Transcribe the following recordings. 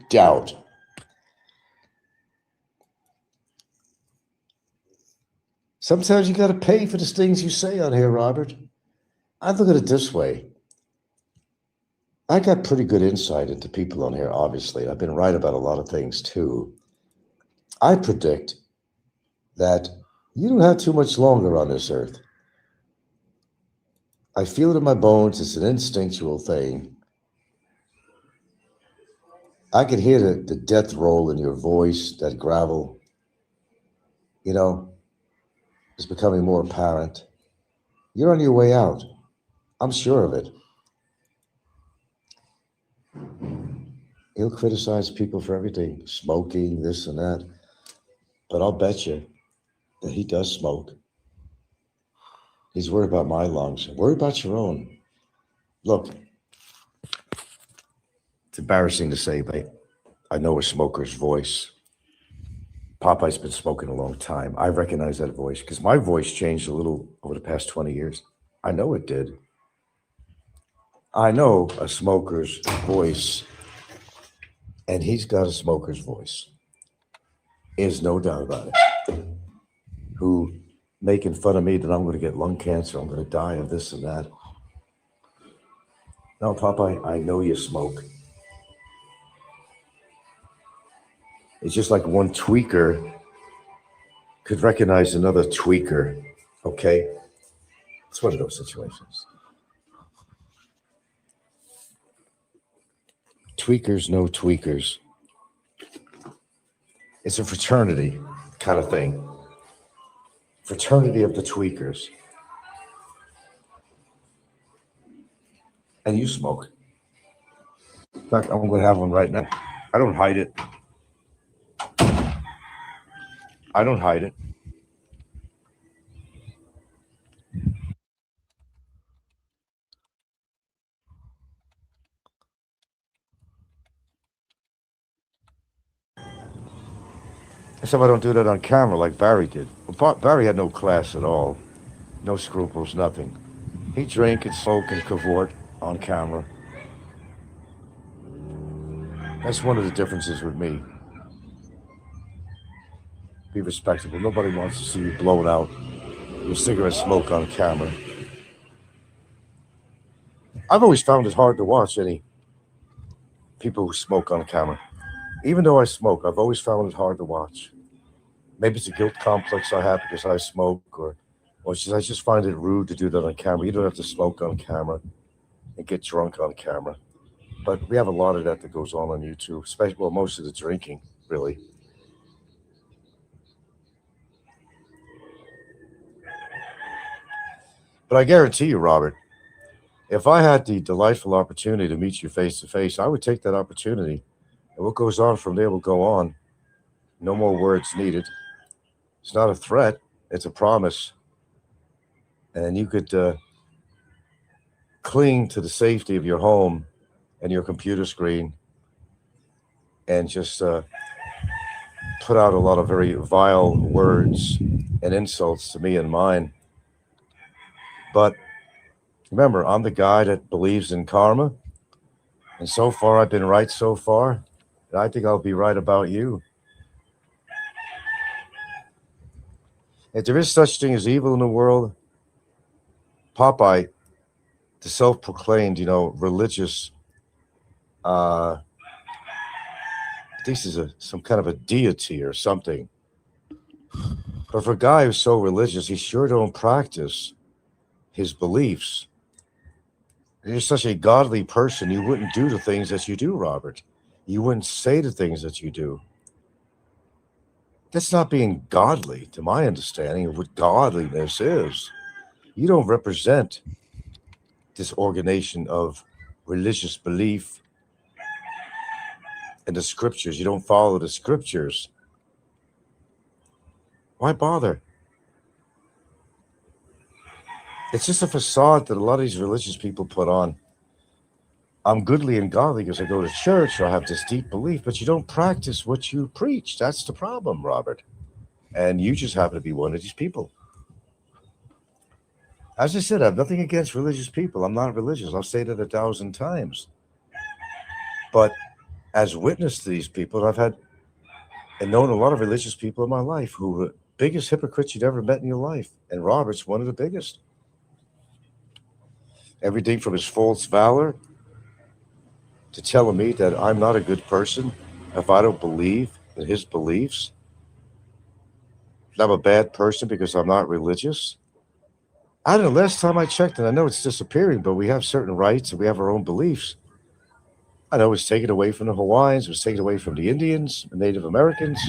doubt. Sometimes you got to pay for the things you say on here, Robert. I look at it this way. I got pretty good insight into people on here, obviously. I've been right about a lot of things too. I predict that you don't have too much longer on this earth. I feel it in my bones. It's an instinctual thing. I can hear the death roll in your voice, that gravel, you know, is becoming more apparent. You're on your way out. I'm sure of it. He'll criticize people for everything, smoking, this and that. But I'll bet you that he does smoke. He's worried about my lungs. Worry about your own. Look, it's embarrassing to say, but I know a smoker's voice. Popeye's been smoking a long time. I recognize that voice because my voice changed a little over the past 20 years. I know it did. I know a smoker's voice, and he's got a smoker's voice. There's no doubt about it. Who making fun of me that I'm going to get lung cancer, I'm going to die of this and that. No, Popeye, I know you smoke. It's just like one tweaker could recognize another tweaker, okay? It's one of those situations. Tweakers know tweakers. It's a fraternity kind of thing. Fraternity of the tweakers. And you smoke. In fact, I'm going to have one right now. I don't hide it. I don't hide it. Except I don't do that on camera like Barry did. Barry had no class at all. No scruples, nothing. He drank and smoked and cavort on camera. That's one of the differences with me. Be respectable. Nobody wants to see you blown out with cigarette smoke on camera. I've always found it hard to watch any people who smoke on camera. Even though I smoke, I've always found it hard to watch. Maybe it's a guilt complex I have because I smoke, or I just find it rude to do that on camera. You don't have to smoke on camera and get drunk on camera. But we have a lot of that goes on YouTube, especially, well, most of the drinking, really. But I guarantee you, Robert, if I had the delightful opportunity to meet you face to face, I would take that opportunity. And what goes on from there will go on. No more words needed. It's not a threat. It's a promise. And you could cling to the safety of your home and your computer screen and just put out a lot of very vile words and insults to me and mine. But remember, I'm the guy that believes in karma. And so far, I've been right so far. And I think I'll be right about you. If there is such thing as evil in the world, Popeye, the self-proclaimed, religious, I think he's some kind of a deity or something. But for a guy who's so religious, he sure don't practice his beliefs. If you're such a godly person, you wouldn't do the things that you do, Robert. You wouldn't say the things that you do. That's not being godly, to my understanding of what godliness is. You don't represent this organization of religious belief and the scriptures. You don't follow the scriptures. Why bother? It's just a facade that a lot of these religious people put on. I'm goodly and godly because I go to church or I have this deep belief, but you don't practice what you preach. That's the problem, Robert. And you just happen to be one of these people. As I said, I have nothing against religious people. I'm not religious. I'll say that 1,000 times. But as witness to these people. I've had and known a lot of religious people in my life who were biggest hypocrites you'd ever met in your life. And Robert's one of the biggest. Everything from his false valor to telling me that I'm not a good person if I don't believe in his beliefs. I'm a bad person because I'm not religious. I don't know. Last time I checked, and I know it's disappearing, but we have certain rights and we have our own beliefs. I know it was taken away from the Hawaiians, it was taken away from the Indians, the Native Americans.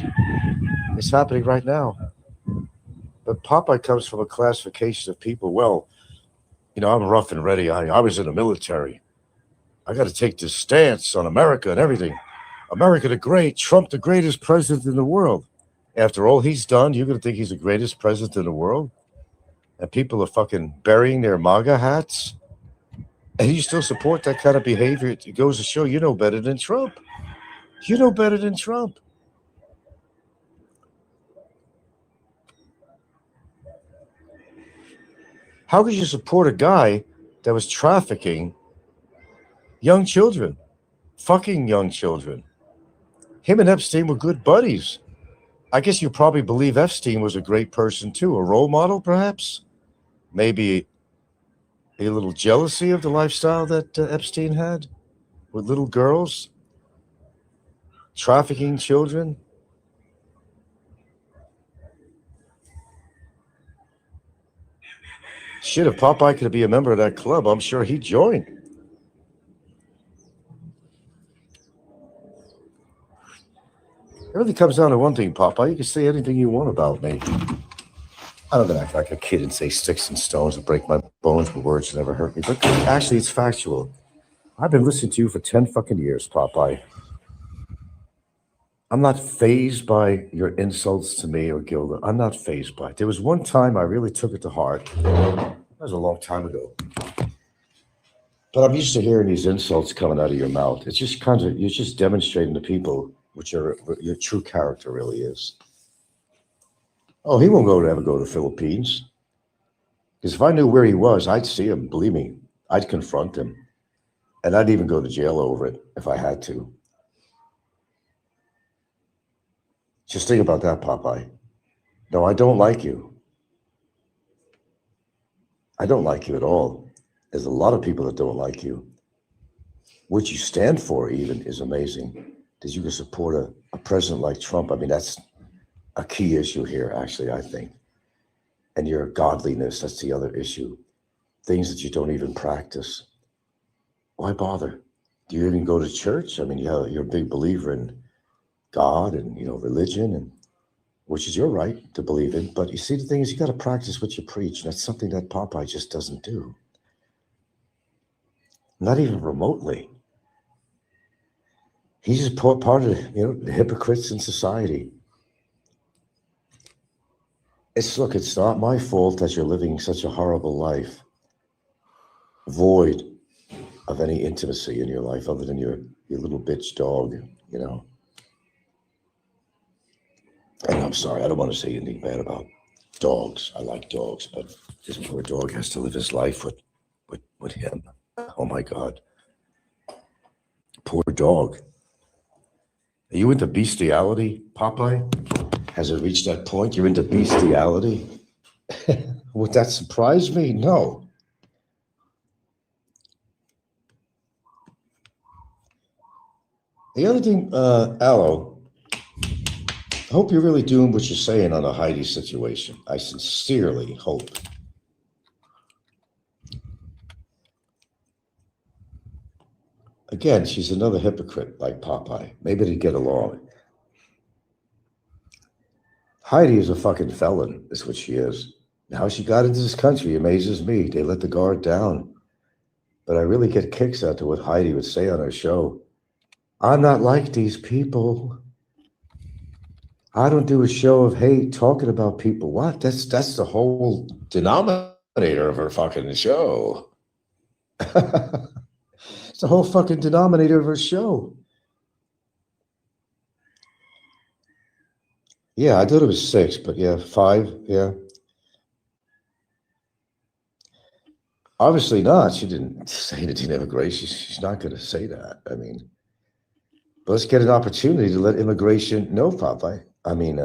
It's happening right now. But Popeye comes from a classification of people. Well, I'm rough and ready. I was in the military. I got to take this stance on America and everything. America the Great, Trump the greatest president in the world. After all he's done, you're going to think he's the greatest president in the world? And people are fucking burying their MAGA hats? And you still support that kind of behavior? It goes to show you know better than Trump. You know better than Trump. How could you support a guy that was trafficking young children, fucking young children? Him and Epstein were good buddies. I guess you probably believe Epstein was a great person too, a role model perhaps? Maybe a little jealousy of the lifestyle that Epstein had with little girls, trafficking children. Shit, if Popeye could be a member of that club, I'm sure he'd join. It really comes down to one thing, Popeye. You can say anything you want about me. I'm not going to act like a kid and say sticks and stones and break my bones with words that never hurt me. But actually, it's factual. I've been listening to you for 10 fucking years, Popeye. I'm not fazed by your insults to me or Gilda. I'm not fazed by it. There was one time I really took it to heart. That was a long time ago. But I'm used to hearing these insults coming out of your mouth. It's just kind of, you're just demonstrating to people what your true character really is. Oh, he won't ever go to the Philippines. Because if I knew where he was, I'd see him. Believe me, I'd confront him. And I'd even go to jail over it if I had to. Just think about that, Popeye. No, I don't like you. I don't like you at all. There's a lot of people that don't like you. What you stand for even is amazing. That you can support a president like Trump. I mean, that's a key issue here, actually, I think. And your godliness, that's the other issue. Things that you don't even practice. Why bother? Do you even go to church? I mean, you're a big believer in God and, religion, and which is your right to believe in. But you see, the thing is, you got to practice what you preach. That's something that Popeye just doesn't do. Not even remotely. He's just part of the hypocrites in society. It's not my fault that you're living such a horrible life, void of any intimacy in your life other than your little bitch dog, And I'm sorry, I don't want to say anything bad about dogs. I like dogs, but this poor dog has to live his life with him. Oh my God. Poor dog. Are you into bestiality, Popeye? Has it reached that point? You're into bestiality? Would that surprise me? No. The other thing, Aloe, I hope you're really doing what you're saying on the Heidi situation. I sincerely hope. Again, she's another hypocrite like Popeye. Maybe they get along. Heidi is a fucking felon, is what she is. How she got into this country amazes me. They let the guard down. But I really get kicks out to what Heidi would say on her show. I'm not like these people. I don't do a show of hate talking about people. What? That's the whole denominator of her fucking show. It's the whole fucking denominator of her show. Yeah, I thought it was 6, but yeah, 5, yeah. Obviously not. She didn't say anything ever great. She's not going to say that. I mean, But let's get an opportunity to let immigration know, Popeye. I mean,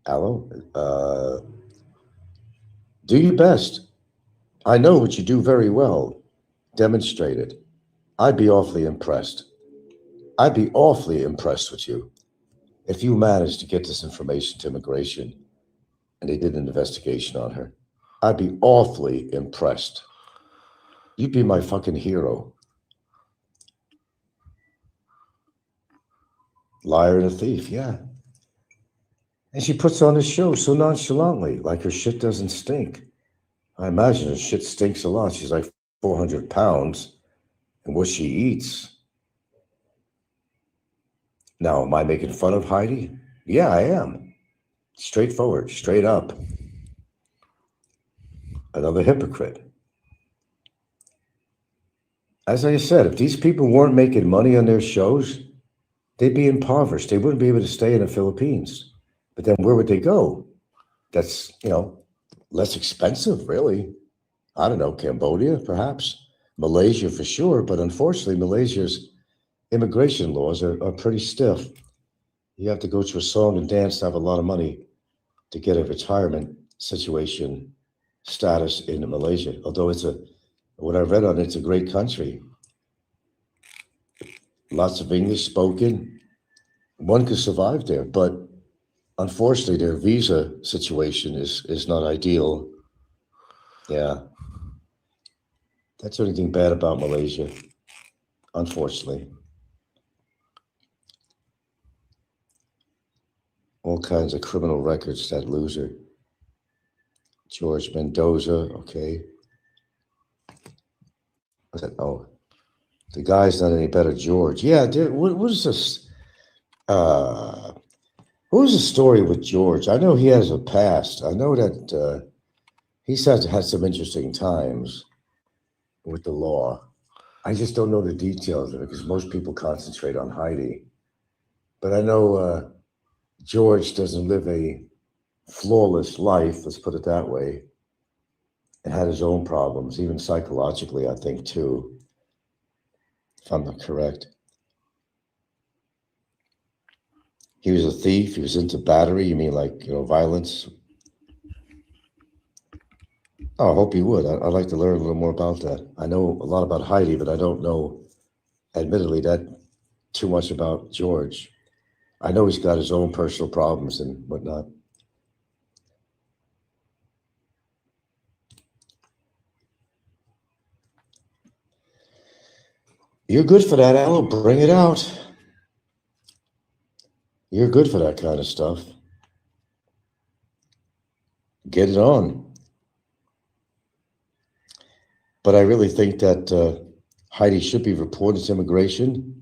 Aloe, do your best. I know what you do very well. Demonstrate it. I'd be awfully impressed. I'd be awfully impressed with you if you managed to get this information to immigration and they did an investigation on her. I'd be awfully impressed. You'd be my fucking hero. Liar and a thief, yeah. And she puts on this show so nonchalantly, like her shit doesn't stink. I imagine her shit stinks a lot. She's like 400 pounds, and what she eats. Now, am I making fun of Heidi? Yeah, I am. Straightforward, straight up. Another hypocrite. As I said, if these people weren't making money on their shows, they'd be impoverished. They wouldn't be able to stay in the Philippines. But then where would they go? That's, less expensive, really. I don't know, Cambodia, perhaps. Malaysia for sure. But unfortunately, Malaysia's immigration laws are pretty stiff. You have to go to a song and dance to have a lot of money to get a retirement situation status in Malaysia. Although what I read on it's a great country. Lots of English spoken. One could survive there, but unfortunately, their visa situation is not ideal. Yeah. That's the only thing bad about Malaysia, unfortunately. All kinds of criminal records, that loser. George Mendoza, okay. What's that? Oh, the guy's not any better, George. Yeah, what is this? What was the story with George? I know he has a past. I know that he's had some interesting times with the law. I just don't know the details of it because most people concentrate on Heidi. But I know George doesn't live a flawless life, let's put it that way, and had his own problems, even psychologically, I think, too, if I'm not correct. He was a thief. He was into battery. You mean like, violence? Oh, I hope he would. I'd like to learn a little more about that. I know a lot about Heidi, but I don't know, admittedly, that too much about George. I know he's got his own personal problems and whatnot. You're good for that, Aloe. Bring it out. You're good for that kind of stuff. Get it on. But I really think that Heidi should be reported to immigration.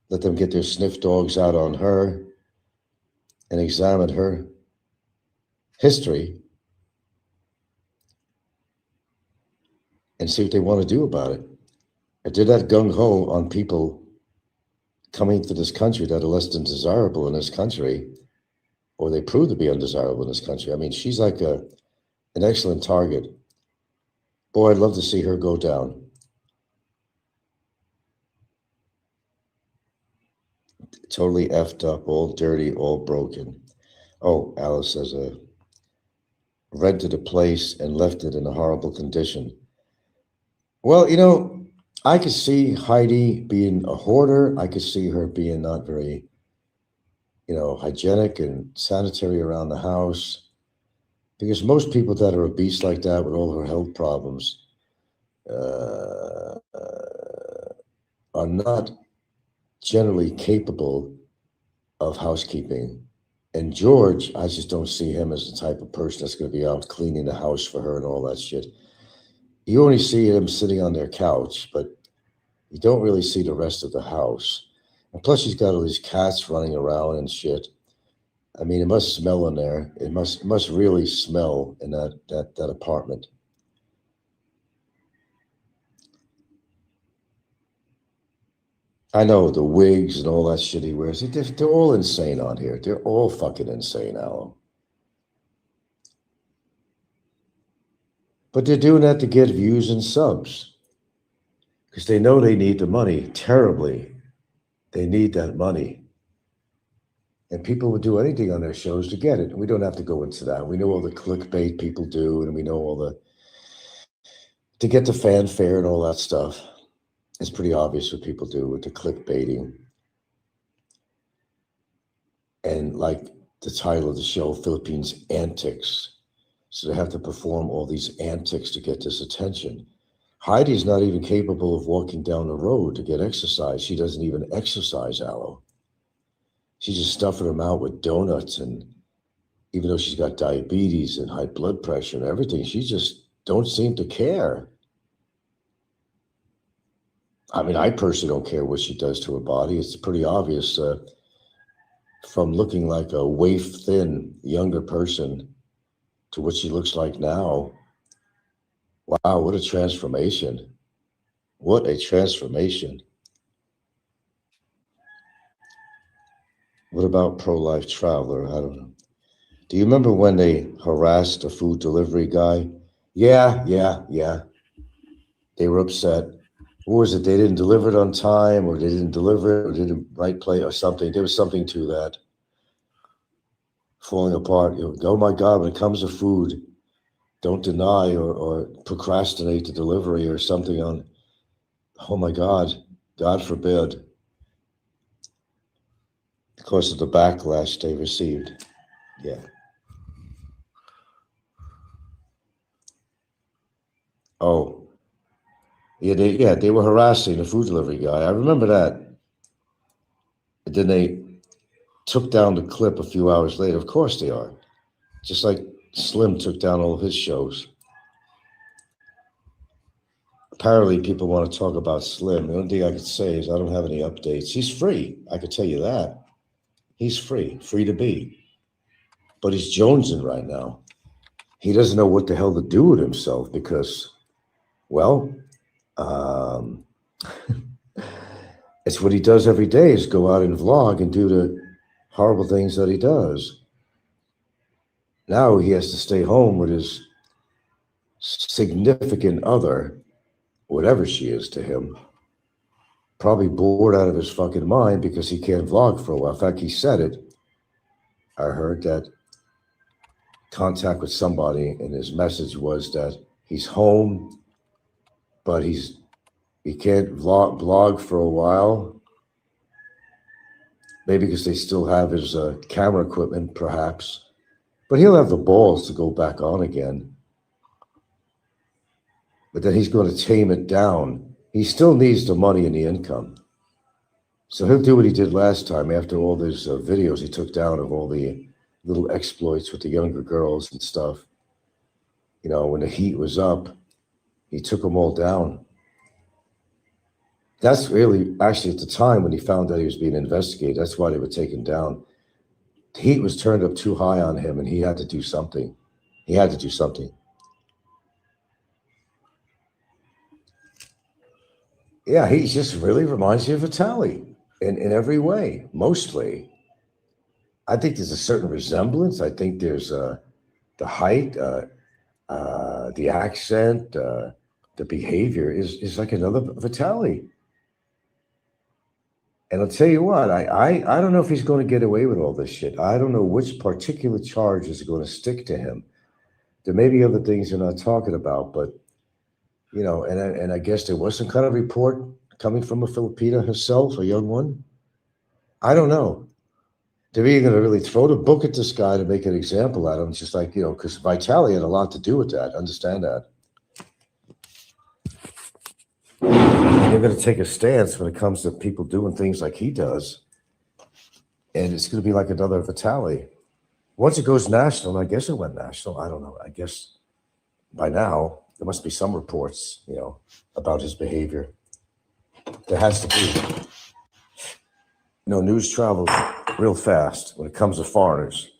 Let them get their sniff dogs out on her and examine her history and see what they want to do about it. If they're that gung-ho on people coming to this country that are less than desirable in this country, or they prove to be undesirable in this country, I mean, she's like an excellent target. Boy, I'd love to see her go down. Totally effed up, all dirty, all broken. Oh, Alice says, rented a place and left it in a horrible condition. Well, I could see Heidi being a hoarder. I could see her being not very, hygienic and sanitary around the house. Because most people that are obese like that with all her health problems are not generally capable of housekeeping. And George, I just don't see him as the type of person that's going to be out cleaning the house for her and all that shit. You only see him sitting on their couch, but you don't really see the rest of the house. And plus, she's got all these cats running around and shit. I mean, it must smell in there. It must really smell in that apartment. I know the wigs and all that shit he wears. They're all insane on here. They're all fucking insane, Aloe. But they're doing that to get views and subs because they know they need the money terribly. They need that money. And people would do anything on their shows to get it. And we don't have to go into that. We know all the clickbait people do, and we know all the, to get the fanfare and all that stuff. It's pretty obvious what people do with the clickbaiting. And like the title of the show, Philippines Antics. So they have to perform all these antics to get this attention. Heidi's not even capable of walking down the road to get exercise. She doesn't even exercise, Aloe. She's just stuffing her mouth with donuts, and even though she's got diabetes and high blood pressure and everything, she just don't seem to care. I mean, I personally don't care what she does to her body. It's pretty obvious from looking like a waif-thin younger person to what she looks like now. Wow, what a transformation. What a transformation. What about Pro-Life Traveler? I don't know. Do you remember when they harassed a food delivery guy? Yeah. They were upset. What was it? They didn't deliver it on time, or they didn't deliver it, or didn't right play, or something. There was something to that. Falling apart. You know, oh my God, when it comes to food, don't deny or procrastinate the delivery or something on, oh my God, God forbid, because of the backlash they received. Yeah. Oh, yeah, they were harassing the food delivery guy. I remember that. And then they took down the clip a few hours later. Of course they are. Just like Slim took down all of his shows. Apparently, people want to talk about Slim. The only thing I could say is I don't have any updates. He's free. I could tell you that. He's free to be. But he's jonesing right now. He doesn't know what the hell to do with himself because, well, it's what he does every day is go out and vlog and do the horrible things that he does. Now he has to stay home with his significant other, whatever she is to him, probably bored out of his fucking mind because he can't vlog for a while. In fact, he said it. I heard that contact with somebody, and his message was that he's home, but he can't vlog for a while. Maybe because they still have his camera equipment, perhaps. But he'll have the balls to go back on again. But then he's going to tame it down. He still needs the money and the income. So he'll do what he did last time after all those videos he took down of all the little exploits with the younger girls and stuff. You know, when the heat was up, he took them all down. That's really, actually, at the time when he found that he was being investigated, that's why they were taken down. The heat was turned up too high on him, and he had to do something. He had to do something. Yeah, he just really reminds you of Vitaly in every way, mostly. I think there's a certain resemblance. I think there's the height, the accent, the behavior is like another Vitaly. And I'll tell you what, I don't know if he's going to get away with all this shit. I don't know which particular charge is going to stick to him. There may be other things you're not talking about, but, you know, and I guess there was some kind of report coming from a Filipina herself, a young one. I don't know. They're either going to really throw the book at this guy to make an example out of him. It's just like, you know, because Vitaly had a lot to do with that. Understand that. They're going to take a stance when it comes to people doing things like he does. And it's going to be like another Vitaly. Once it goes national, I guess it went national. I don't know. I guess by now, there must be some reports, you know, about his behavior. There has to be. You know, news travels real fast when it comes to foreigners.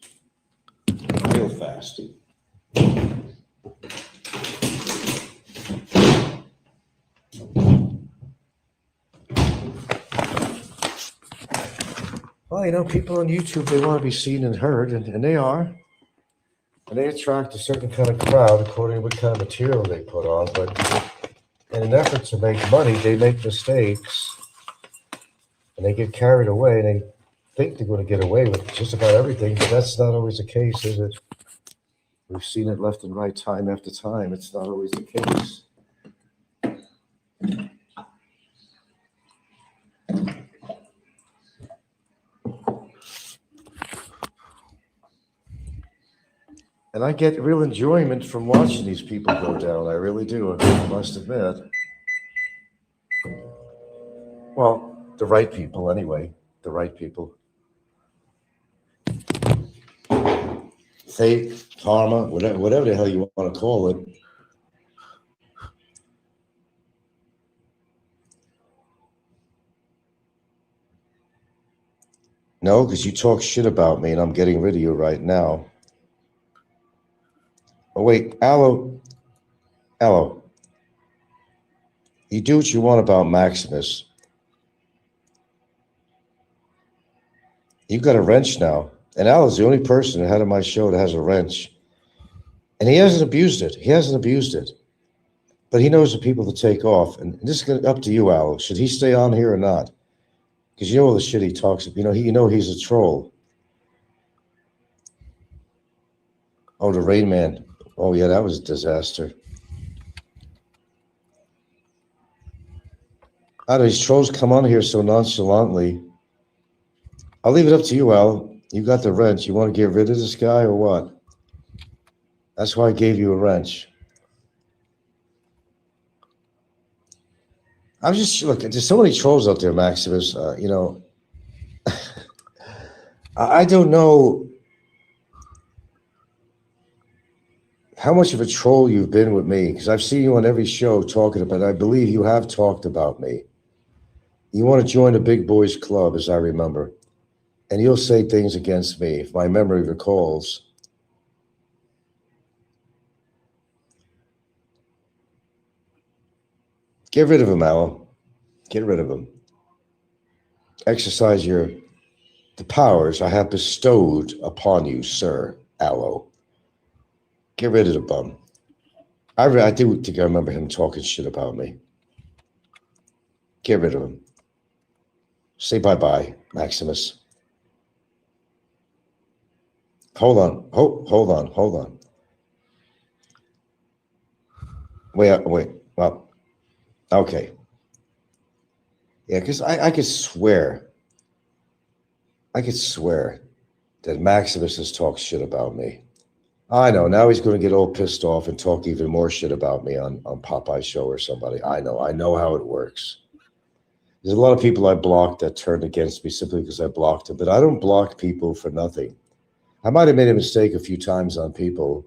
Real fast. Well, you know, people on YouTube, they want to be seen and heard, and they are. And they attract a certain kind of crowd according to what kind of material they put on. But in an effort to make money, they make mistakes. And they get carried away and they think they're going to get away with just about everything, but that's not always the case, is it? We've seen it left and right, time after time. It's not always the case. And I get real enjoyment from watching these people go down. I really do, I must admit. Well, the right people, anyway. The right people. Fate, karma, whatever the hell you want to call it. No, because you talk shit about me and I'm getting rid of you right now. Oh, wait, Aloe. You do what you want about Maximus. You've got a wrench now. And Aloe's the only person ahead of my show that has a wrench. And he hasn't abused it. But he knows the people to take off. And this is up to you, Aloe. Should he stay on here or not? Because you know all the shit he talks about. You know he's a troll. Oh, the Rain Man. Oh, yeah, that was a disaster. How do these trolls come on here so nonchalantly? I'll leave it up to you, Al. You got the wrench. You want to get rid of this guy or what? That's why I gave you a wrench. I'm just, look, there's so many trolls out there, Maximus. I don't know how much of a troll you've been with me, because I've seen you on every show talking about it. I believe you have talked about me. You want to join the big boys club, as I remember, and you'll say things against me, if my memory recalls. Get rid of him, Al. Get rid of him. Exercise the powers I have bestowed upon you, Sir Aloe. Get rid of the bum. I do think I remember him talking shit about me. Get rid of him. Say bye-bye, Maximus. Hold on. Wait. Well, okay. Yeah, because I could swear that Maximus has talked shit about me. I know. Now he's going to get all pissed off and talk even more shit about me on Popeye's show or somebody. I know how it works. There's a lot of people I blocked that turned against me simply because I blocked them. But I don't block people for nothing. I might have made a mistake a few times on people.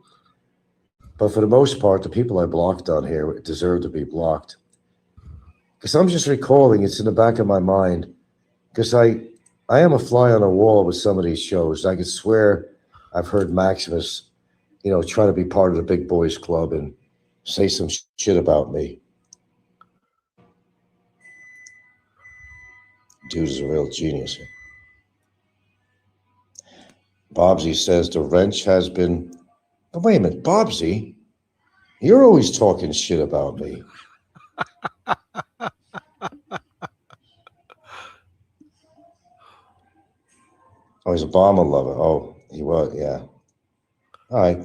But for the most part, the people I blocked on here deserve to be blocked. Because I'm just recalling, it's in the back of my mind. Because I am a fly on a wall with some of these shows. I could swear I've heard Maximus, try to be part of the big boys club and say some shit about me. Dude is a real genius. Bobsy says the wrench has been... Oh, wait a minute, Bobsy? You're always talking shit about me. Oh, he's a Obama lover. Oh, he was, yeah. All right.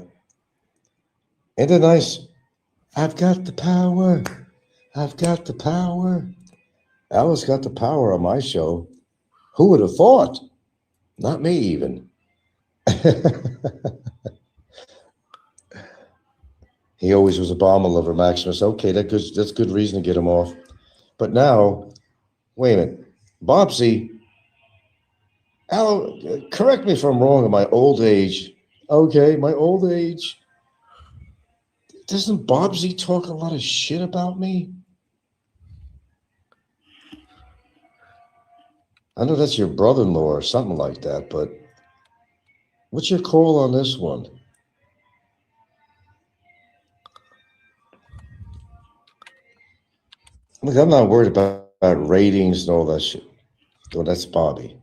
Ain't it nice? I've got the power. Alice got the power on my show. Who would have thought? Not me, even. He always was a Obama lover, Maximus. Okay, that's good reason to get him off. But now, wait a minute. Bobsy, Al, correct me if I'm wrong in my old age. Okay, my old age. Doesn't Bobsy talk a lot of shit about me? I know that's your brother-in-law or something like that, but what's your call on this one? Look, I'm not worried about ratings and all that shit. Well, that's Bobby.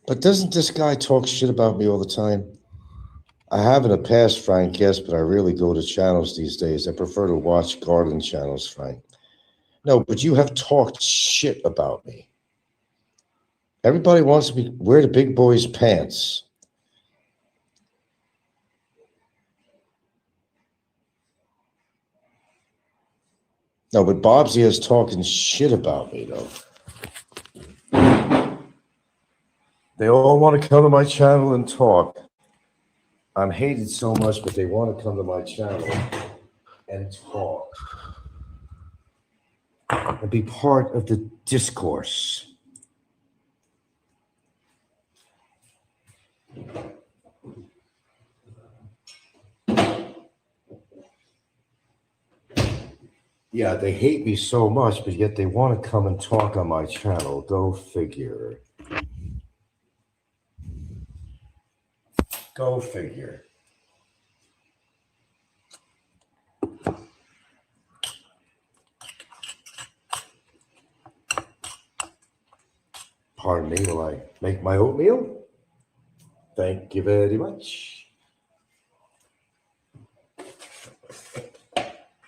But doesn't this guy talk shit about me all the time? I have in the past, Frank, yes, but I really go to channels these days. I prefer to watch garden channels, Frank. No, but you have talked shit about me. Everybody wants to wear the big boy's pants. No, but Bobsy is talking shit about me, though. They all want to come to my channel and talk. I'm hated so much, but they want to come to my channel and talk and be part of the discourse. Yeah, they hate me so much, but yet they want to come and talk on my channel. Go figure. Go figure. Pardon me while I make my oatmeal. Thank you very much.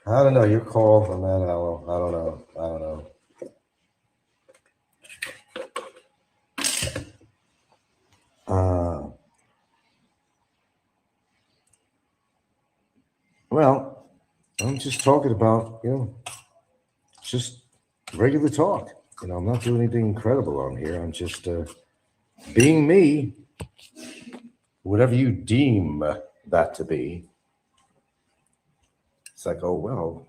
I don't know. Your call on that, Aloe. I don't know. I don't know. Well, I'm just talking about, just regular talk. I'm not doing anything incredible on here. I'm just being me, whatever you deem that to be. It's like, oh, well,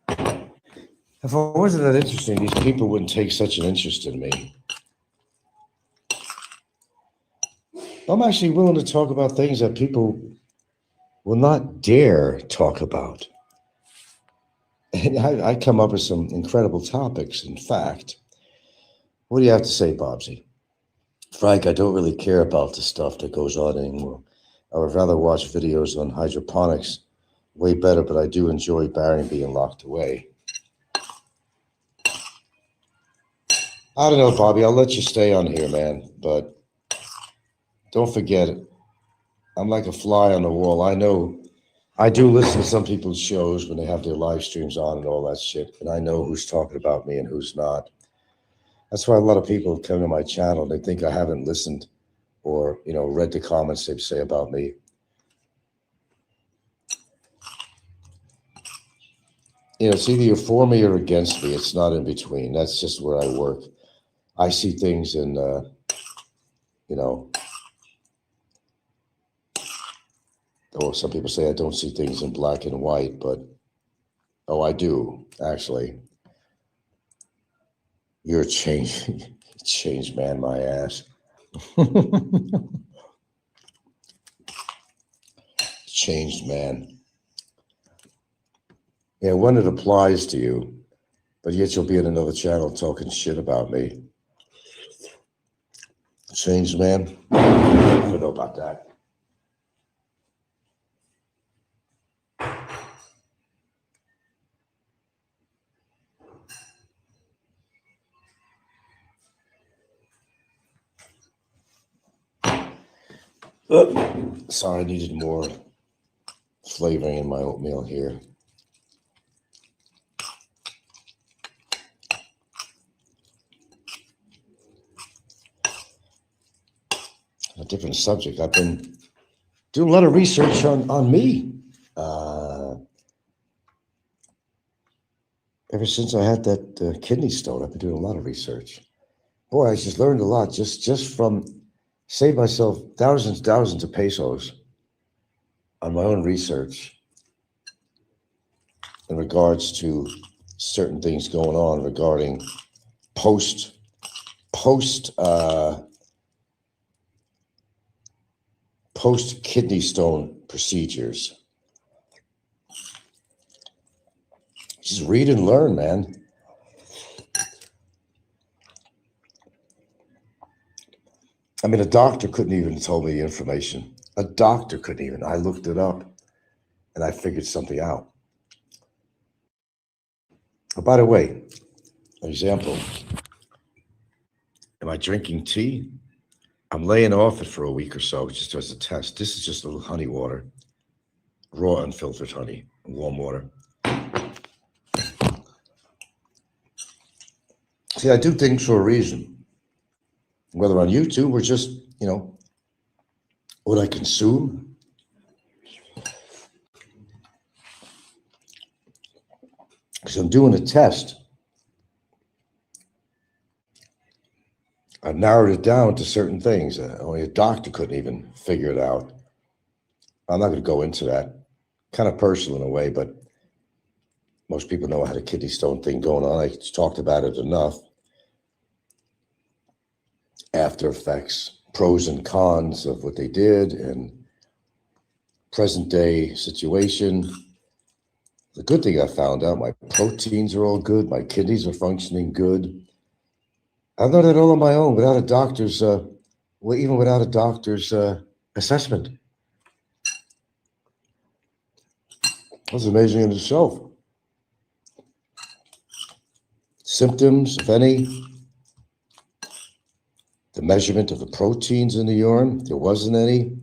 if I wasn't that interesting, these people wouldn't take such an interest in me. I'm actually willing to talk about things that people will not dare talk about. And I come up with some incredible topics. In fact, what do you have to say, Bobsy? Frank, I don't really care about the stuff that goes on anymore. I would rather watch videos on hydroponics. Way better, but I do enjoy Barry being locked away. I don't know, Bobby. I'll let you stay on here, man. But don't forget it. I'm like a fly on the wall. I know I do listen to some people's shows when they have their live streams on and all that shit. And I know who's talking about me and who's not. That's why a lot of people come to my channel. They think I haven't listened or, read the comments they say about me. It's either you're for me or against me. It's not in between. That's just where I work. I see things in, some people say I don't see things in black and white, but, I do, actually. You're a changed man, my ass. Changed man. Yeah, when it applies to you, but yet you'll be in another channel talking shit about me. Changed man? I don't know about that. Sorry, I needed more flavoring in my oatmeal here. A different subject. I've been doing a lot of research on me. Ever since I had that kidney stone, I've been doing a lot of research. Boy, I just learned a lot just from saved myself thousands of pesos on my own research in regards to certain things going on regarding post kidney stone procedures. Just read and learn, man. I mean, a doctor couldn't even tell me the information. A doctor couldn't even. I looked it up and I figured something out. Oh, by the way, an example. Am I drinking tea? I'm laying off it for a week or so just as a test. This is just a little honey water, raw unfiltered honey, warm water. See, I do things for a reason. whether on YouTube or just, what I consume. Because I'm doing a test. I've narrowed it down to certain things. Only a doctor couldn't even figure it out. I'm not going to go into that. Kind of personal in a way, but most people know I had a kidney stone thing going on. I talked about it enough. After effects, pros and cons of what they did, and present day situation. The good thing I found out, my proteins are all good. My kidneys are functioning good. I've done it all on my own without a doctor's, even without a doctor's assessment. That's amazing in itself. Symptoms, if any, the measurement of the proteins in the urine, there wasn't any.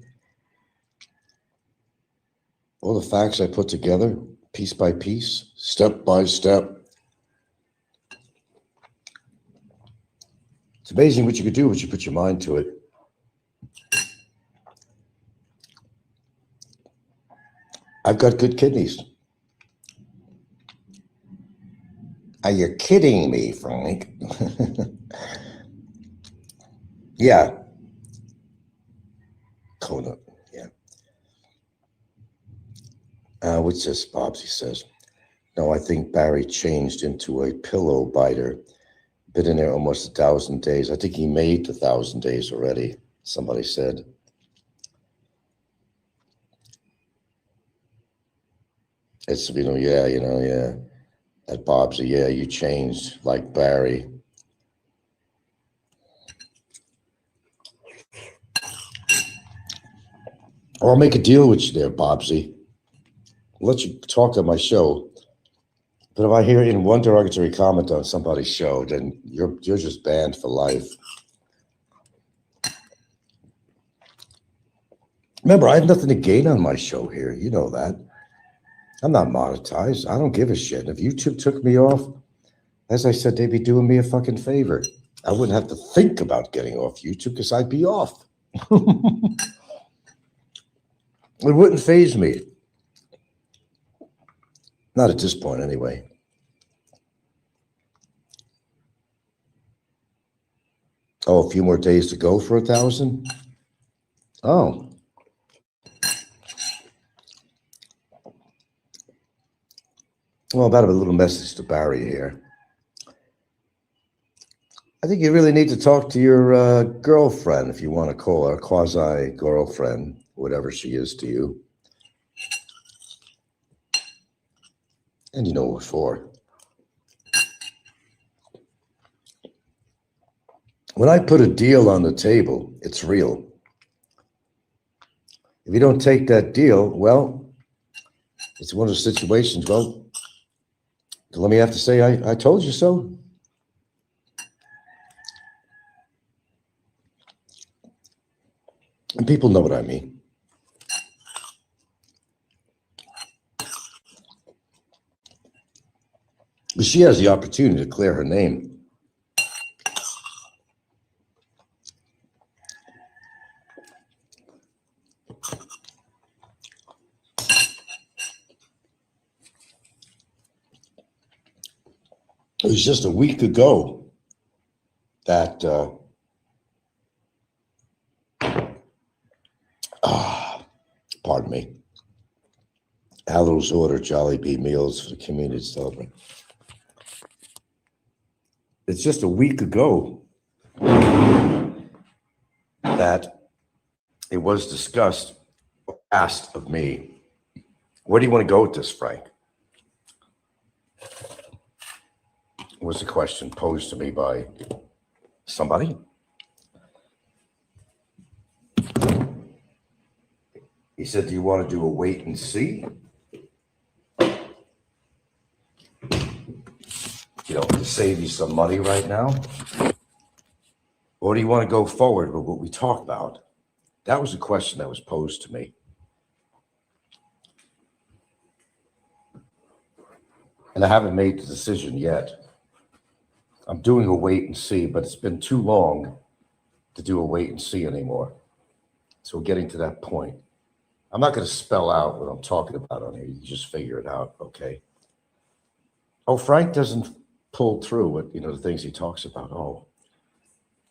All the facts I put together, piece by piece, step by step. It's amazing what you could do once you put your mind to it. I've got good kidneys. Are you kidding me, Frank? Yeah. Kona, yeah. What's this, Bobsy says? No, I think Barry changed into a pillow biter. Been in there almost 1,000 days. I think he made the 1,000 days already, somebody said. It's, yeah. That Bobsy, yeah, you changed like Barry. Or I'll make a deal with you there, Bobsy. I'll let you talk on my show. But if I hear even one derogatory comment on somebody's show, then you're just banned for life. Remember, I have nothing to gain on my show here. You know that. I'm not monetized. I don't give a shit. If YouTube took me off, as I said, they'd be doing me a fucking favor. I wouldn't have to think about getting off YouTube because I'd be off. It wouldn't faze me. Not at this point, anyway. Oh, a few more days to go for 1,000? Oh. Well, about a little message to Barry here. I think you really need to talk to your girlfriend, if you want to call her quasi-girlfriend, whatever she is to you. And you know what for. When I put a deal on the table, it's real. If you don't take that deal, well, it's one of those situations, well, let me have to say, I told you so. And people know what I mean. But she has the opportunity to clear her name. It was just a week ago that pardon me, Hallow's ordered Jollibee meals for the community to celebrate. It's just a week ago that it was discussed, asked of me, where do you want to go with this, Frank? Was a question posed to me by somebody. He said, do you want to do a wait and see? To save you some money right now? Or do you want to go forward with what we talked about? That was a question that was posed to me. And I haven't made the decision yet. I'm doing a wait and see, but it's been too long to do a wait and see anymore. So we're getting to that point. I'm not going to spell out what I'm talking about on here. You just figure it out, okay? Oh, Frank doesn't pull through with the things he talks about. Oh,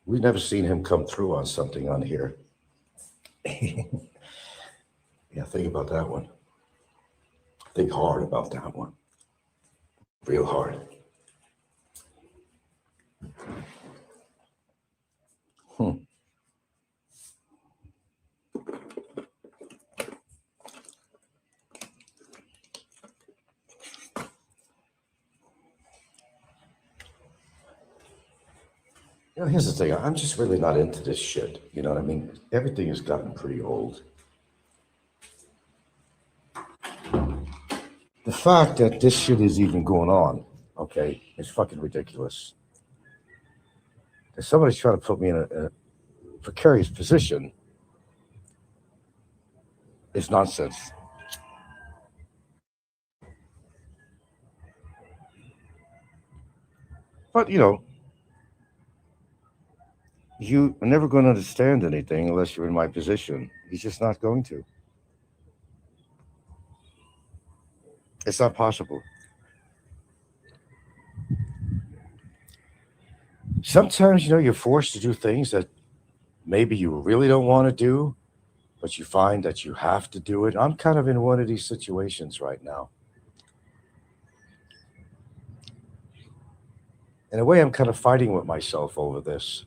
we've never seen him come through on something on here. Yeah, think about that one. Think hard about that one. Real hard. Here's the thing. I'm just really not into this shit. You know what I mean? Everything has gotten pretty old. The fact that this shit is even going on, okay, is fucking ridiculous. If somebody's trying to put me in a precarious position, it's nonsense. But, you are never going to understand anything unless you're in my position. He's just not going to. It's not possible. Sometimes, you're forced to do things that maybe you really don't want to do, but you find that you have to do it. I'm kind of in one of these situations right now. In a way, I'm kind of fighting with myself over this.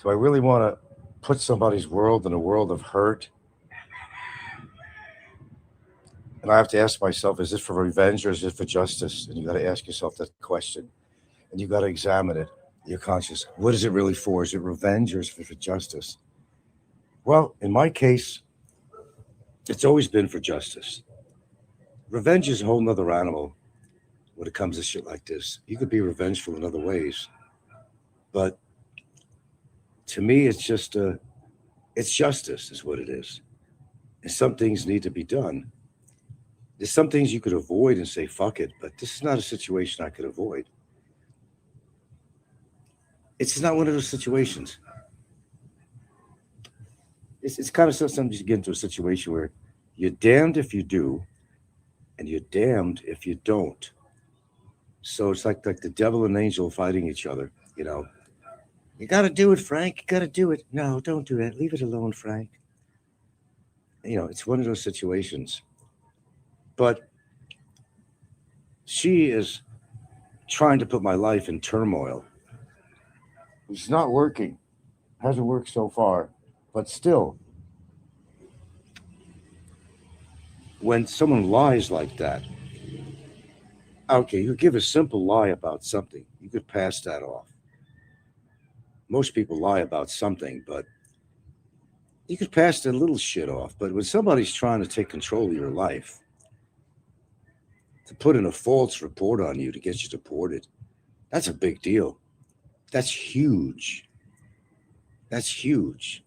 Do I really want to put somebody's world in a world of hurt? And I have to ask myself, is this for revenge or is it for justice? And you got to ask yourself that question. And you got to examine it. Your conscience. What is it really for? Is it revenge or is it for justice? Well, in my case, it's always been for justice. Revenge is a whole nother animal when it comes to shit like this. You could be revengeful in other ways. But to me, it's just it's justice is what it is. And some things need to be done. There's some things you could avoid and say, fuck it, but this is not a situation I could avoid. It's not one of those situations. It's kind of sometimes you get into a situation where you're damned if you do, and you're damned if you don't. So it's like the devil and angel fighting each other, You got to do it, Frank. You got to do it. No, don't do that. Leave it alone, Frank. It's one of those situations. But she is trying to put my life in turmoil. It's not working. Hasn't worked so far. But still, when someone lies like that, okay, you give a simple lie about something. You could pass that off. Most people lie about something, but you could pass that little shit off. But when somebody's trying to take control of your life, to put in a false report on you to get you deported, that's a big deal. That's huge. That's huge.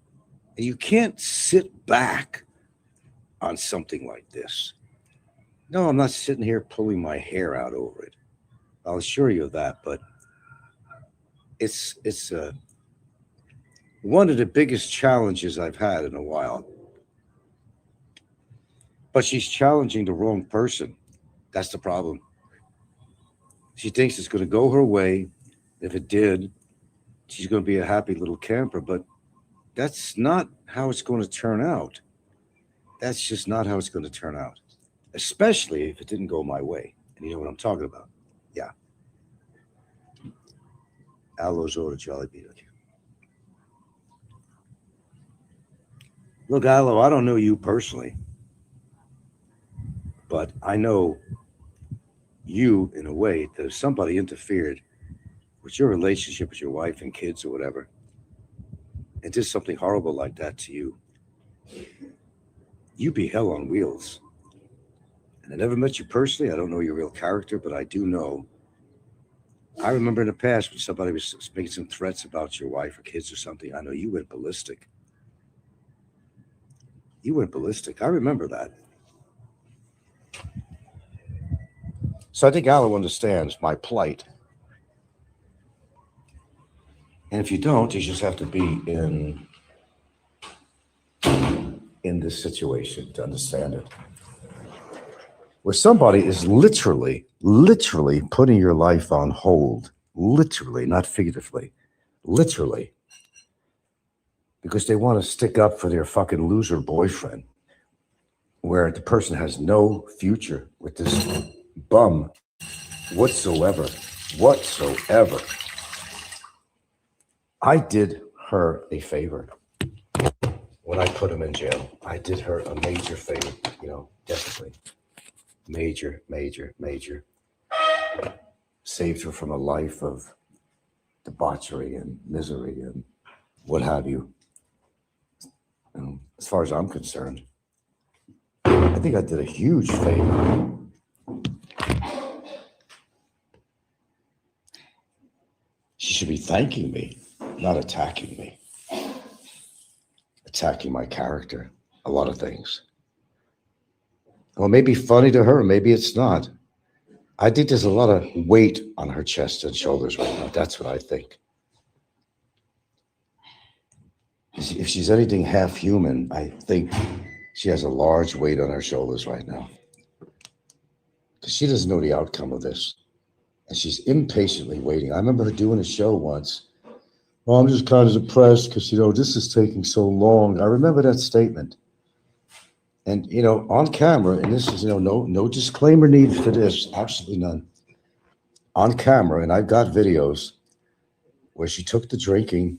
And you can't sit back on something like this. No, I'm not sitting here pulling my hair out over it. I'll assure you of that. But it's one of the biggest challenges I've had in a while. But she's challenging the wrong person. That's the problem. She thinks it's going to go her way. If it did, she's going to be a happy little camper. But that's not how it's going to turn out. That's just not how it's going to turn out. Especially if it didn't go my way. And you know what I'm talking about. Yeah. Aloe's order, Jolly Beat. Look, Aloe, I don't know you personally. But I know you in a way that if somebody interfered with your relationship with your wife and kids or whatever, and did something horrible like that to you, you'd be hell on wheels. And I never met you personally. I don't know your real character, but I do know. I remember in the past when somebody was making some threats about your wife or kids or something, I know you went ballistic. You went ballistic. I remember that. So I think Aloe understands my plight. And if you don't, you just have to be in this situation to understand it. Where somebody is literally putting your life on hold, literally, not figuratively, literally, because they want to stick up for their fucking loser boyfriend, where the person has no future with this bum whatsoever. I did her a favor when I put him in jail. I did her a major favor, definitely. Major. Saved her from a life of debauchery and misery and what have you. And as far as I'm concerned, I think I did a huge favor. She should be thanking me, not attacking me. Attacking my character, a lot of things. Well, it may be funny to her, maybe it's not. I think there's a lot of weight on her chest and shoulders right now. That's what I think. If she's anything half human, I think she has a large weight on her shoulders right now. Because she doesn't know the outcome of this. And she's impatiently waiting. I remember her doing a show once. Well, I'm just kind of depressed because, this is taking so long. I remember that statement. And, on camera, and this is, no disclaimer needed for this, absolutely none. On camera, and I've got videos where she took the drinking.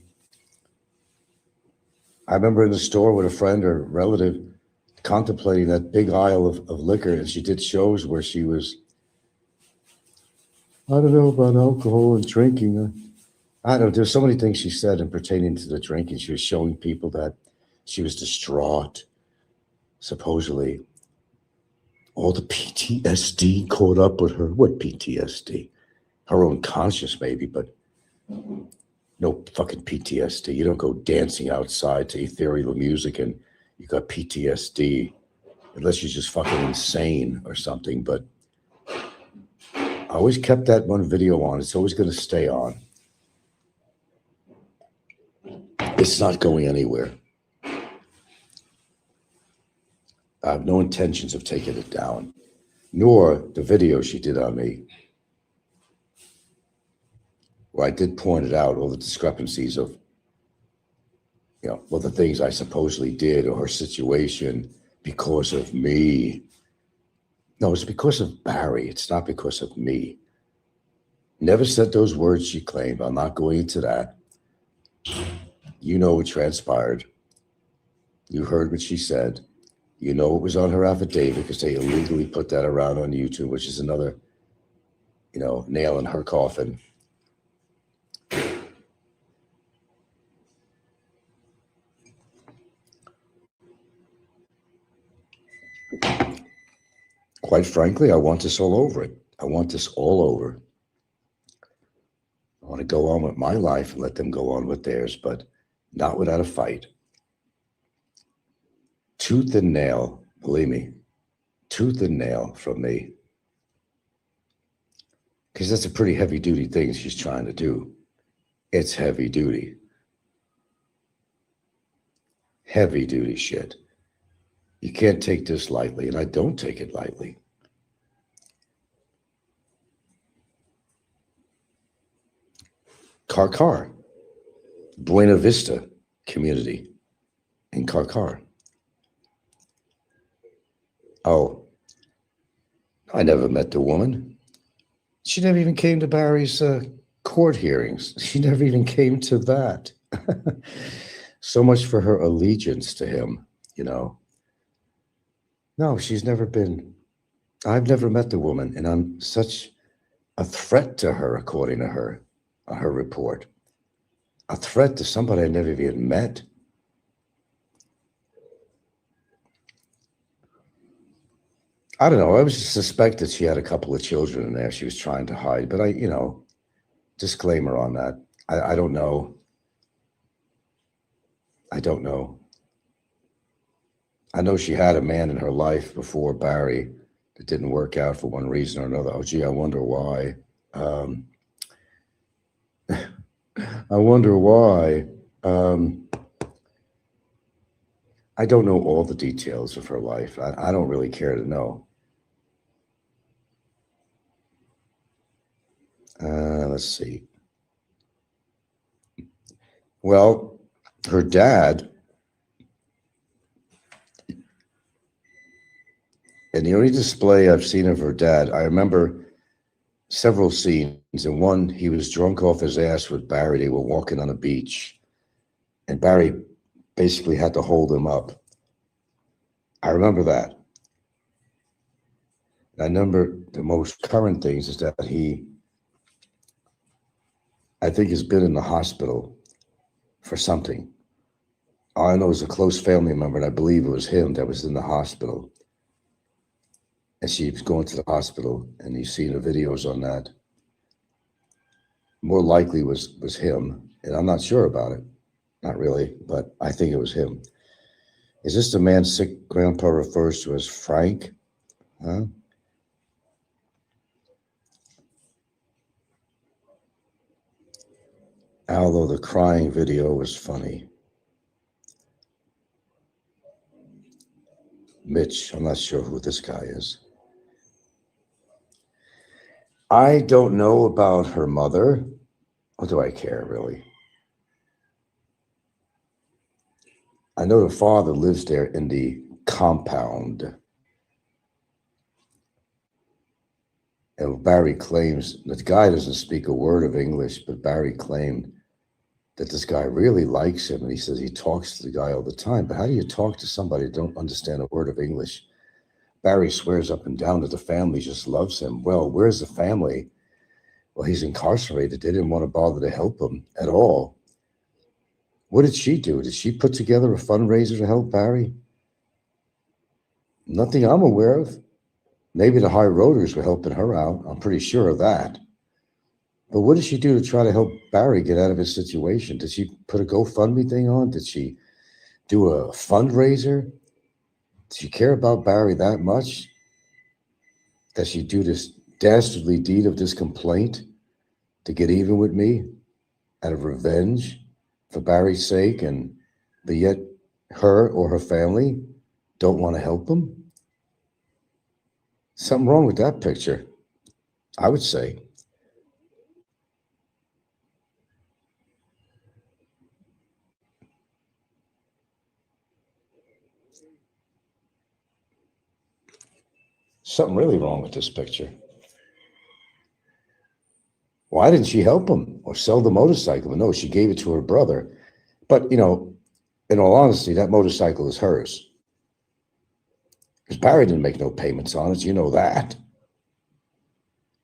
I remember in the store with a friend or relative contemplating that big aisle of liquor, and she did shows where she was, I don't know about alcohol and drinking. I don't know, there's so many things she said in pertaining to the drinking. She was showing people that she was distraught, supposedly. All the PTSD caught up with her. What PTSD? Her own conscience, maybe, but no fucking PTSD. You don't go dancing outside to ethereal music and you got PTSD, unless you're just fucking insane or something. But I always kept that one video on. It's always going to stay on. It's not going anywhere. I have no intentions of taking it down, nor the video she did on me, where I did point it out, all the discrepancies of, the things I supposedly did or her situation because of me. No, it's because of Barry. It's not because of me. Never said those words she claimed. I'm not going into that. You know what transpired. You heard what she said. You know it was on her affidavit because they illegally put that around on YouTube, which is another, nail in her coffin. Quite frankly, I want this all over it. I want this all over. I want to go on with my life and let them go on with theirs, but not without a fight. Tooth and nail, believe me, tooth and nail from me. Because that's a pretty heavy duty thing she's trying to do. It's heavy duty. Heavy duty shit. You can't take this lightly, and I don't take it lightly. Karkar, Buena Vista community in Karkar. Oh, I never met the woman. She never even came to Barry's court hearings. She never even came to that. So much for her allegiance to him, No, she's never been. I've never met the woman, and I'm such a threat to her, according to her, on her report. A threat to somebody I never even met. I don't know. I was suspected she had a couple of children in there she was trying to hide, but disclaimer on that. I don't know. I don't know. I know she had a man in her life before Barry that didn't work out for one reason or another. Oh, gee, I wonder why. I wonder why. Um, I don't know all the details of her life. I don't really care to know. Let's see. Well, her dad, and the only display I've seen of her dad, I remember several scenes. And one, he was drunk off his ass with Barry. They were walking on a beach, and Barry basically had to hold him up. I remember that. I remember the most current things is that I think, has been in the hospital for something. All I know is a close family member, and I believe it was him that was in the hospital. And she was going to the hospital, and you've seen the videos on that. More likely was him, and I'm not sure about it. Not really, but I think it was him. Is this the man sick grandpa refers to as Frank? Huh? Although the crying video was funny. Mitch, I'm not sure who this guy is. I don't know about her mother. What do I care, really? I know the father lives there in the compound. And Barry claims that the guy doesn't speak a word of English, but Barry claimed that this guy really likes him. And he says he talks to the guy all the time. But how do you talk to somebody that don't understand a word of English? Barry swears up and down that the family just loves him. Well, where's the family? Well, he's incarcerated. They didn't want to bother to help him at all. What did she do? Did she put together a fundraiser to help Barry? Nothing I'm aware of. Maybe the high roaders were helping her out. I'm pretty sure of that. But what did she do to try to help Barry get out of his situation? Did she put a GoFundMe thing on? Did she do a fundraiser? Did she care about Barry that much that she do this dastardly deed of this complaint to get even with me out of revenge for Barry's sake, but yet her or her family don't want to help him? Something wrong with that picture, I would say. Something really wrong with this picture. Why didn't she help him or sell the motorcycle? No, she gave it to her brother. But, in all honesty, that motorcycle is hers. Because Barry didn't make no payments on it, you know that.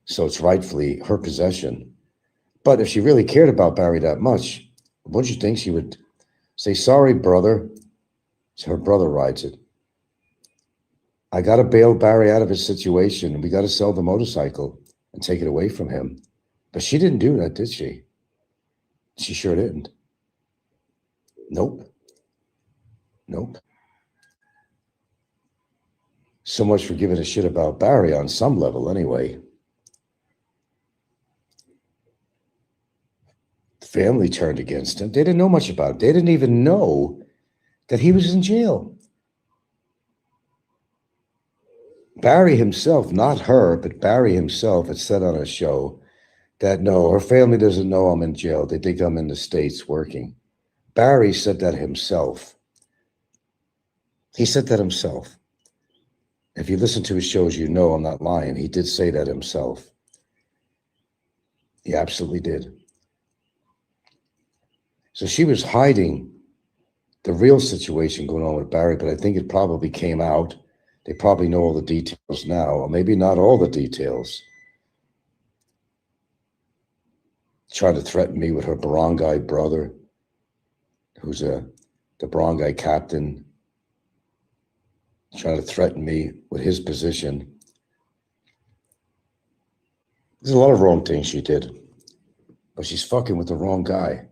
So it's rightfully her possession. But if she really cared about Barry that much, wouldn't you think she would say, sorry, brother? So her brother rides it. I got to bail Barry out of his situation, and we got to sell the motorcycle and take it away from him. But she didn't do that, did she? She sure didn't. Nope. So much for giving a shit about Barry on some level, anyway. The family turned against him. They didn't know much about it. They didn't even know that he was in jail. Barry himself, not her, but Barry himself had said on a show that no, her family doesn't know I'm in jail. They think I'm in the States working. Barry said that himself. He said that himself. If you listen to his shows, you know I'm not lying. He did say that himself. He absolutely did. So she was hiding the real situation going on with Barry, but I think it probably came out. They probably know all the details now, or maybe not all the details. Trying to threaten me with her barangay brother, who's the barangay captain, trying to threaten me with his position. There's a lot of wrong things she did, but she's fucking with the wrong guy.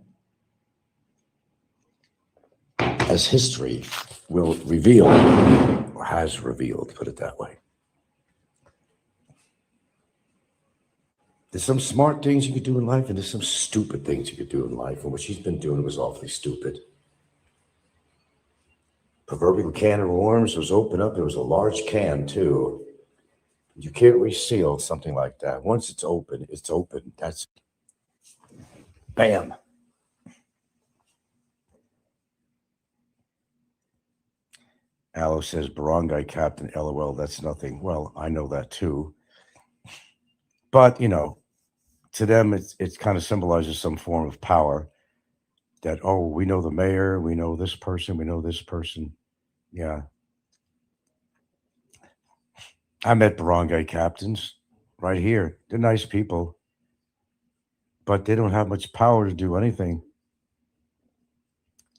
As history will reveal, or has revealed, put it that way. There's some smart things you could do in life, and there's some stupid things you could do in life. And what she's been doing was awfully stupid. Proverbial can of worms was open up. It was a large can, too. You can't reseal something like that. Once it's open, it's open. That's bam. Aloe says, Barangay Captain, LOL, that's nothing. Well, I know that too. But, you know, to them, it kind of symbolizes some form of power that, oh, we know the mayor, we know this person, we know this person. Yeah. I met barangay captains right here. They're nice people, but they don't have much power to do anything.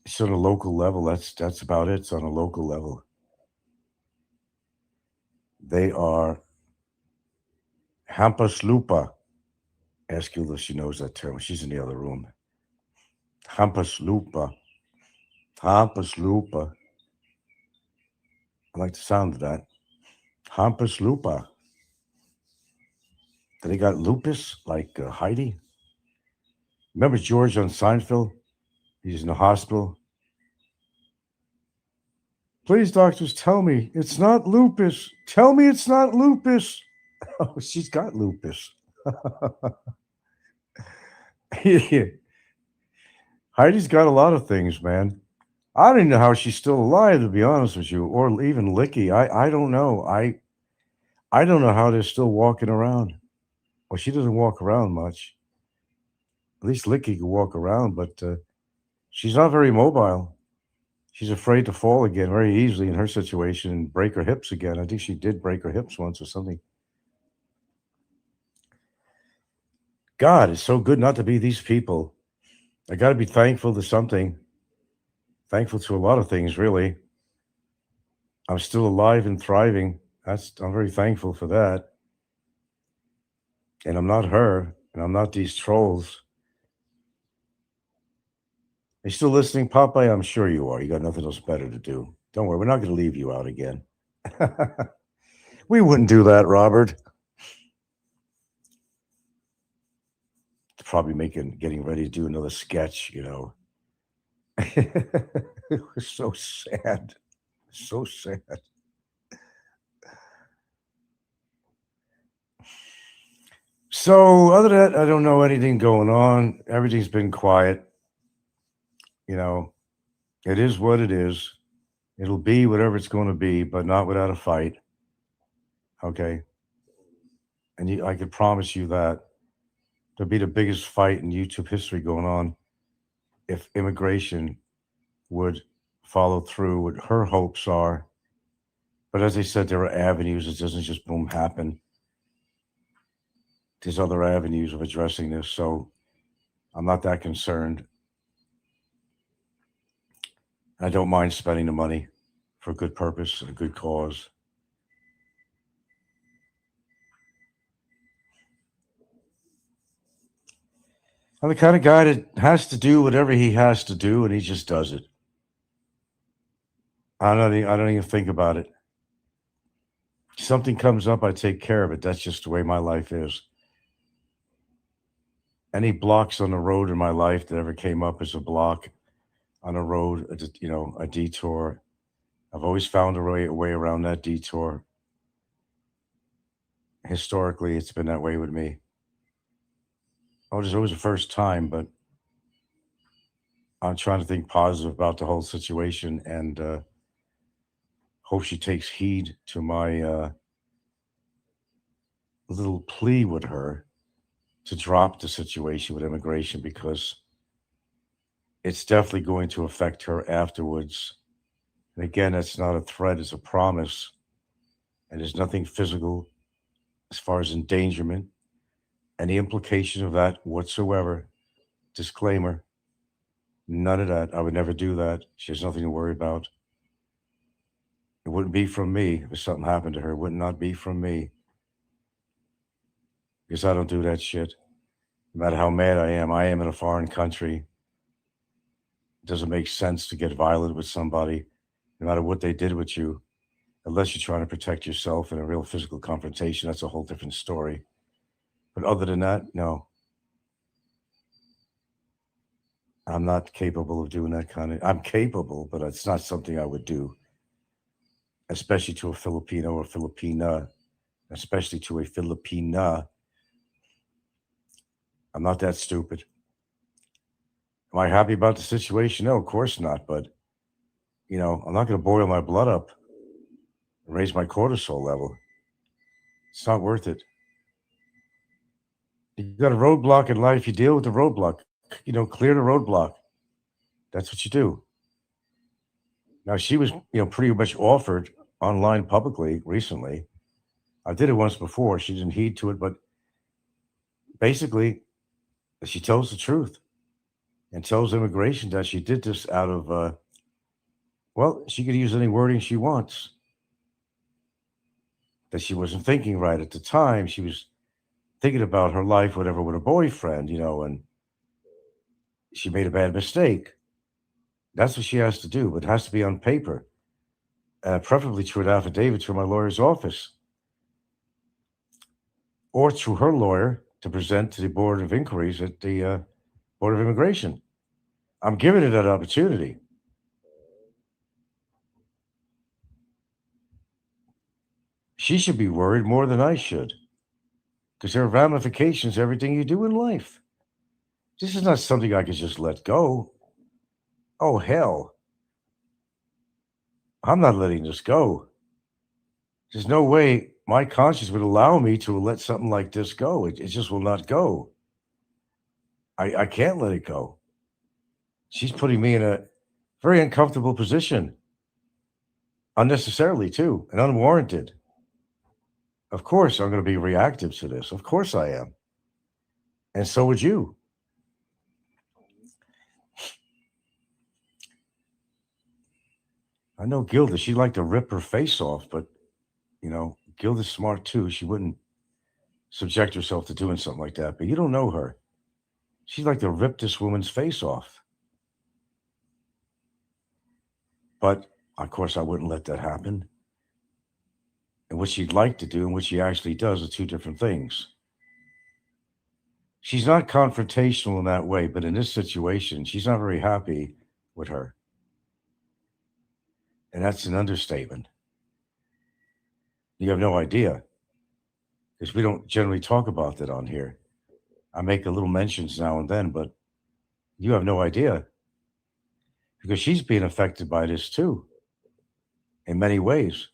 It's on a local level. That's about it. It's on a local level. They are Hampas Lupa. Ask Hilda if she knows that term. She's in the other room. Hampas Lupa. Hampas Lupa. I like the sound of that. Hampas Lupa. Do they got lupus like Heidi? Remember George on Seinfeld? He's in the hospital. Please, doctors, tell me it's not lupus. Tell me it's not lupus. Oh, she's got lupus. Heidi's got a lot of things, man. I don't even know how she's still alive, to be honest with you, or even Licky. I don't know. I don't know how they're still walking around. Well, she doesn't walk around much. At least Licky can walk around, but she's not very mobile. She's afraid to fall again very easily in her situation and break her hips again. I think she did break her hips once or something. God, it's so good not to be these people. I got to be thankful to something. Thankful to a lot of things, really. I'm still alive and thriving. I'm very thankful for that. And I'm not her, and I'm not these trolls. Are you still listening, Popeye? I'm sure you are. You got nothing else better to do. Don't worry, we're not going to leave you out again. We wouldn't do that, Robert. Probably getting ready to do another sketch, you know. It was so sad. So sad. So other than that, I don't know anything going on. Everything's been quiet. You know, it is what it is. It'll be whatever it's going to be, but not without a fight. Okay. And I could promise you that there'll be the biggest fight in YouTube history going on if immigration would follow through what her hopes are. But as I said, there are avenues. It doesn't just boom happen. There's other avenues of addressing this. So I'm not that concerned. I don't mind spending the money for a good purpose and a good cause. I'm the kind of guy that has to do whatever he has to do, and he just does it. I don't even think about it. Something comes up, I take care of it. That's just the way my life is. Any blocks on the road in my life that ever came up as a block on a road, a detour, I've always found a way around that detour. Historically, it's been that way with me. Oh, there's always a first time, but I'm trying to think positive about the whole situation and hope she takes heed to my little plea with her to drop the situation with immigration because it's definitely going to affect her afterwards. And again, that's not a threat, it's a promise. And there's nothing physical as far as endangerment. Any implication of that whatsoever. Disclaimer. None of that. I would never do that. She has nothing to worry about. It wouldn't be from me if something happened to her. It would not be from me. Because I don't do that shit. No matter how mad I am in a foreign country. It doesn't make sense to get violent with somebody, no matter what they did with you, unless you're trying to protect yourself in a real physical confrontation. That's a whole different story. But other than that, no, I'm not capable of doing that kind of. I'm capable, but it's not something I would do, especially to a Filipino or Filipina, especially to a Filipina. I'm not that stupid. Am I happy about the situation? No, of course not. But I'm not going to boil my blood up and raise my cortisol level. It's not worth it. You got a roadblock in life. You deal with the roadblock. Clear the roadblock. That's what you do. Now she was, pretty much offered online publicly recently. I did it once before. She didn't heed to it, but basically, she tells the truth and tells immigration that she did this out of, well, she could use any wording she wants. That she wasn't thinking right at the time. She was thinking about her life, whatever, with a boyfriend, and she made a bad mistake. That's what she has to do, but it has to be on paper, preferably through an affidavit through my lawyer's office or through her lawyer to present to the Board of Inquiries at the Board of Immigration. I'm giving it that opportunity. She should be worried more than I should because there are ramifications to everything you do in life. This is not something I could just let go. Oh, hell. I'm not letting this go. There's no way my conscience would allow me to let something like this go. It just will not go. I can't let it go. She's putting me in a very uncomfortable position, unnecessarily, too, and unwarranted. Of course, I'm going to be reactive to this. Of course, I am. And so would you. I know Gilda, she'd like to rip her face off, but, Gilda's smart, too. She wouldn't subject herself to doing something like that. But you don't know her. She'd like to rip this woman's face off. But, of course, I wouldn't let that happen. And what she'd like to do and what she actually does are two different things. She's not confrontational in that way, but in this situation, she's not very happy with her. And that's an understatement. You have no idea because we don't generally talk about that on here. I make a little mentions now and then, but you have no idea because she's being affected by this too in many ways.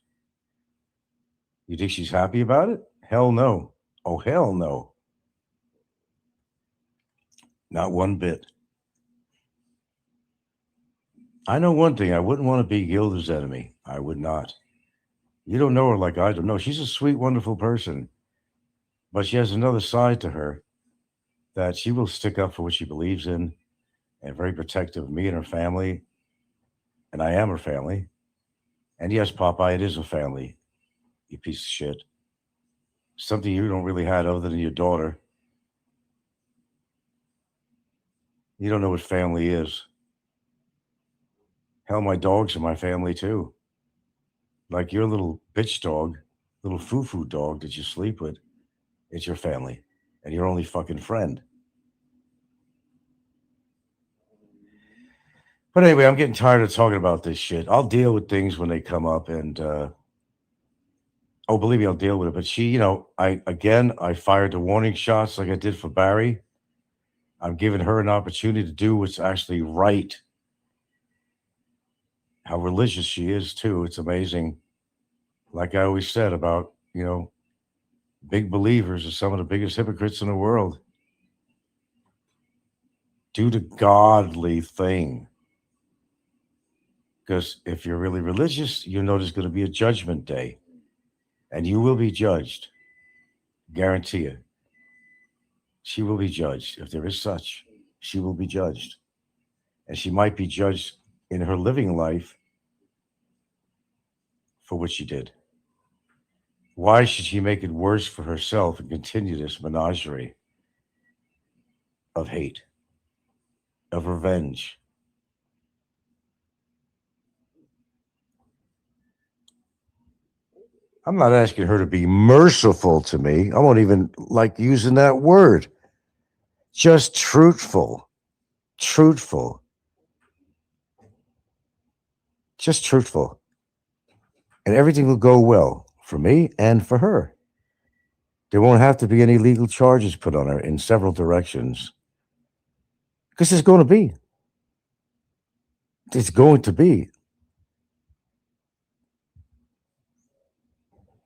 You think she's happy about it? Hell no. Oh, hell no. Not one bit. I know one thing. I wouldn't want to be Gilda's enemy. I would not. You don't know her like I do. No, she's a sweet, wonderful person, but she has another side to her that she will stick up for what she believes in and very protective of me and her family. And I am her family. And yes, Popeye, it is a family, you piece of shit. Something you don't really have other than your daughter. You don't know what family is. Hell, my dogs are my family too. Like your little bitch dog, little foo-foo dog that you sleep with, it's your family and your only fucking friend. But anyway, I'm getting tired of talking about this shit. I'll deal with things when they come up, and oh, believe me, I'll deal with it. But she, I fired the warning shots like I did for Barry. I'm giving her an opportunity to do what's actually right. How religious she is too. It's amazing. Like I always said about, big believers are some of the biggest hypocrites in the world. Do the godly thing. Because if you're really religious, you know there's going to be a judgment day. And you will be judged. Guarantee it. She will be judged. If there is such, she will be judged. And she might be judged in her living life for what she did. Why should she make it worse for herself and continue this menagerie of hate, of revenge? I'm not asking her to be merciful to me. I won't even like using that word. Just truthful. Truthful. Just truthful. And everything will go well for me and for her. There won't have to be any legal charges put on her in several directions. Because there's going to be. It's going to be.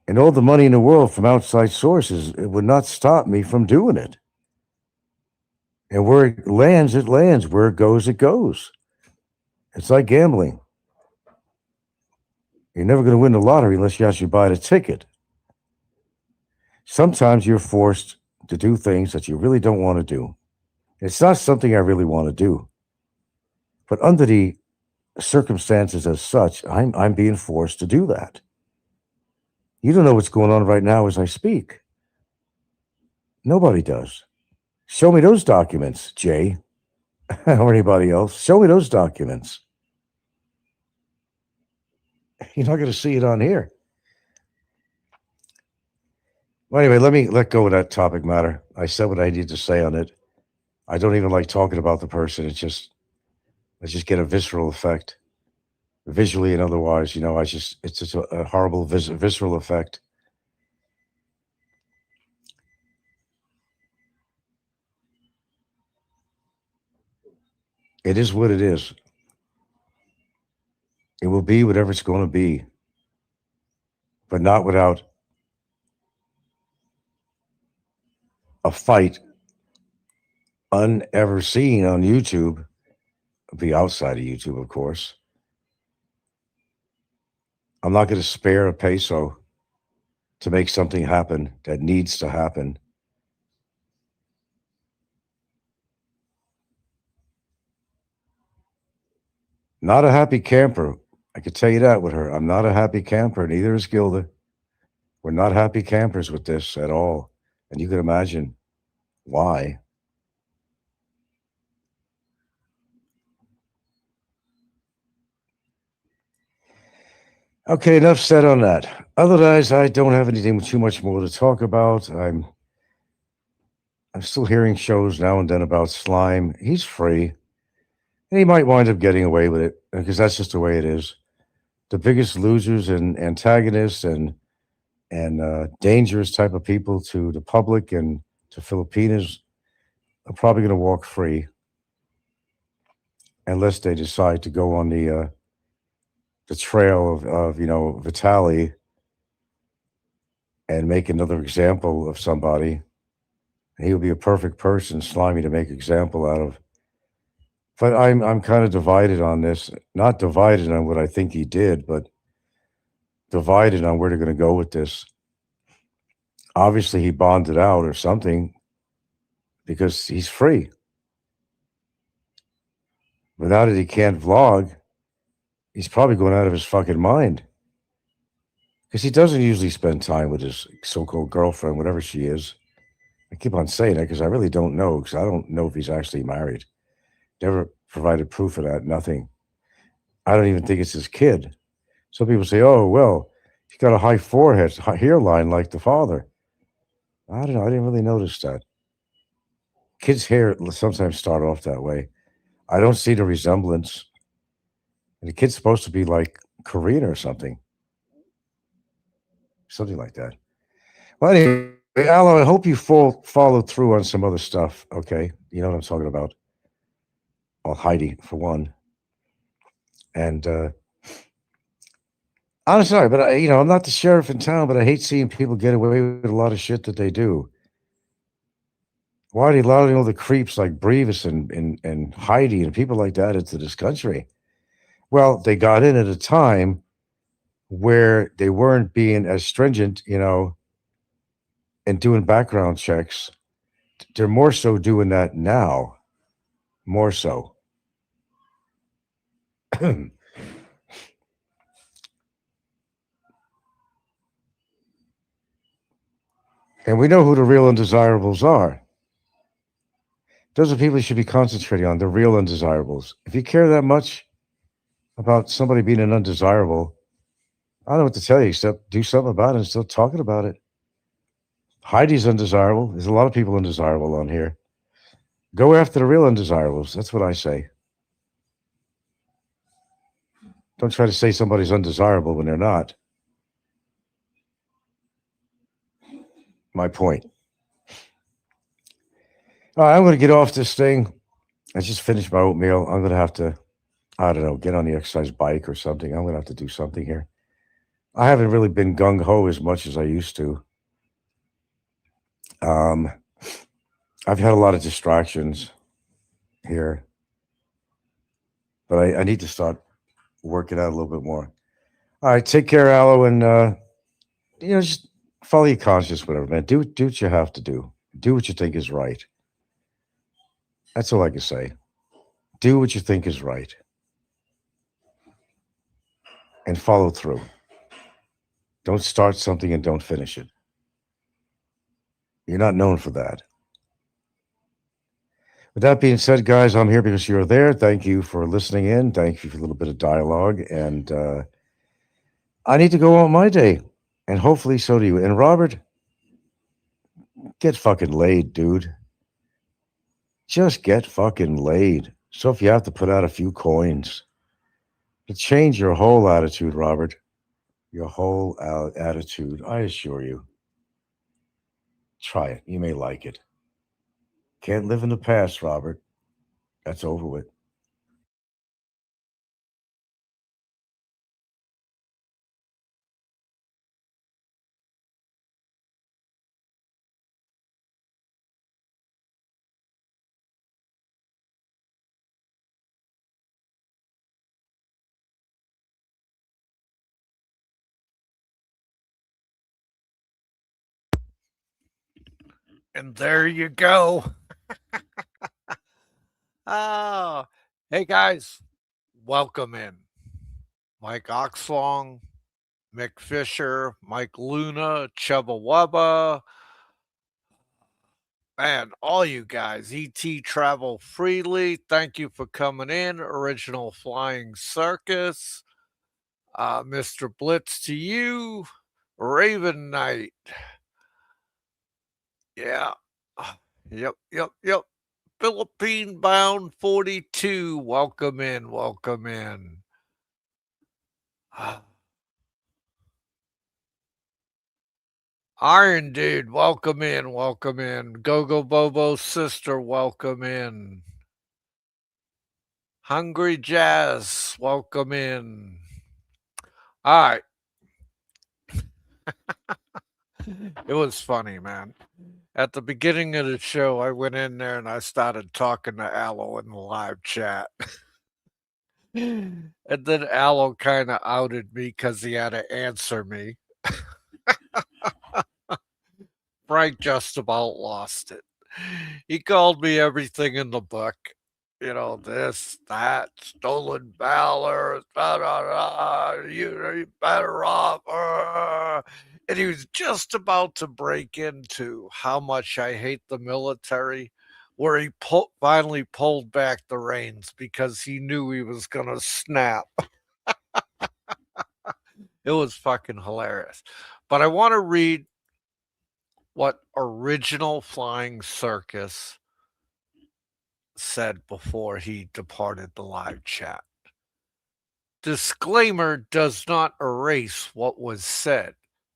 And all the money in the world from outside sources, it would not stop me from doing it. And where it lands, it lands. Where it goes, it goes. It's like gambling. You're never going to win the lottery unless you actually buy the ticket. Sometimes you're forced to do things that you really don't want to do. It's not something I really want to do. But under the circumstances as such, I'm being forced to do that. You don't know what's going on right now as I speak. Nobody does. Show me those documents, Jay, or anybody else. Show me those documents. You're not going to see it on here. Well, anyway, let me let go of that topic matter. I said what I need to say on it. I don't even like talking about the person. I just get a visceral effect, visually and otherwise. It's just a horrible visceral effect. It is what it is. It will be whatever it's going to be, but not without a fight unever seen on YouTube. Be outside of YouTube, of course. I'm not going to spare a peso to make something happen that needs to happen. Not a happy camper. I could tell you that with her. I'm not a happy camper, neither is Gilda. We're not happy campers with this at all. And you can imagine why. Okay, enough said on that. Otherwise, I don't have anything too much more to talk about. I'm still hearing shows now and then about slime. He's free. And he might wind up getting away with it because that's just the way it is. The biggest losers and antagonists and dangerous type of people to the public and to Filipinos are probably going to walk free unless they decide to go on the trail of Vitali and make another example of somebody. And he would be a perfect person, slimy, to make example out of. But I'm kind of divided on this. Not divided on what I think he did, but divided on where they're going to go with this. Obviously, he bonded out or something because he's free. Without it, he can't vlog. He's probably going out of his fucking mind because he doesn't usually spend time with his so-called girlfriend, whatever she is. I keep on saying that because I really don't know because I don't know if he's actually married. Never provided proof of that. Nothing. I don't even think it's his kid. Some people say, "Oh, well, he's got a high forehead, high hairline like the father." I don't know. I didn't really notice that. Kids' hair sometimes start off that way. I don't see the resemblance. And the kid's supposed to be like Korean or something like that. Well, anyway, Alo, I hope you followed through on some other stuff. Okay, you know what I'm talking about. Well, Heidi for one, and I'm sorry, but I'm not the sheriff in town, but I hate seeing people get away with a lot of shit that they do. Why are they allowing all the creeps like Brevis and Heidi and people like that into this country? Well, they got in at a time where they weren't being as stringent, and doing background checks. They're more so doing that now, more so. And we know who the real undesirables are. Those are people you should be concentrating on, the real undesirables. If you care that much about somebody being an undesirable, I don't know what to tell you except do something about it and still talking about it. Heidi's undesirable. There's a lot of people undesirable on here. Go after the real undesirables. That's what I say. Don't try to say somebody's undesirable when they're not. My point. All right, I'm going to get off this thing. I just finished my oatmeal. I'm going to have to, I don't know, get on the exercise bike or something. I'm going to have to do something here. I haven't really been gung ho as much as I used to. Um, I've had a lot of distractions here, but I need to start working out a little bit more. All right, take care, Aloe, and just follow your conscience, whatever, man. Do what you have to do. Do what you think is right. That's all I can say. Do what you think is right, and follow through. Don't start something and don't finish it. You're not known for that. With that being said, guys, I'm here because you're there. Thank you for listening in. Thank you for a little bit of dialogue. And I need to go on my day. And hopefully so do you. And Robert, get fucking laid, dude. Just get fucking laid. So if you have to put out a few coins, to change your whole attitude, Robert. Your whole attitude. I assure you. Try it. You may like it. Can't live in the past, Robert. That's over with. And there you go. Oh, hey guys, welcome in. Mike Oxlong, Mick Fisher, Mike Luna, Chubba Wubba. Man, all you guys, ET Travel Freely, thank you for coming in. Original Flying Circus, Mr. Blitz to you, Raven Knight. Yeah. Yep. Philippine Bound 42. Welcome in. Welcome in. Iron Dude, welcome in. Welcome in. Gogo Bobo's sister, welcome in. Hungry Jazz, welcome in. All right. It was funny, man. At the beginning of the show, I went in there and I started talking to Aloe in the live chat. And then Aloe kind of outed me because he had to answer me. Frank just about lost it. He called me everything in the book. You know, this, that, stolen valor, da, da, da, you better off. And he was just about to break into how much I hate the military, where he finally pulled back the reins because he knew he was going to snap. It was fucking hilarious. But I want to read what Original Flying Circus said before he departed the live chat. Disclaimer does not erase what was said.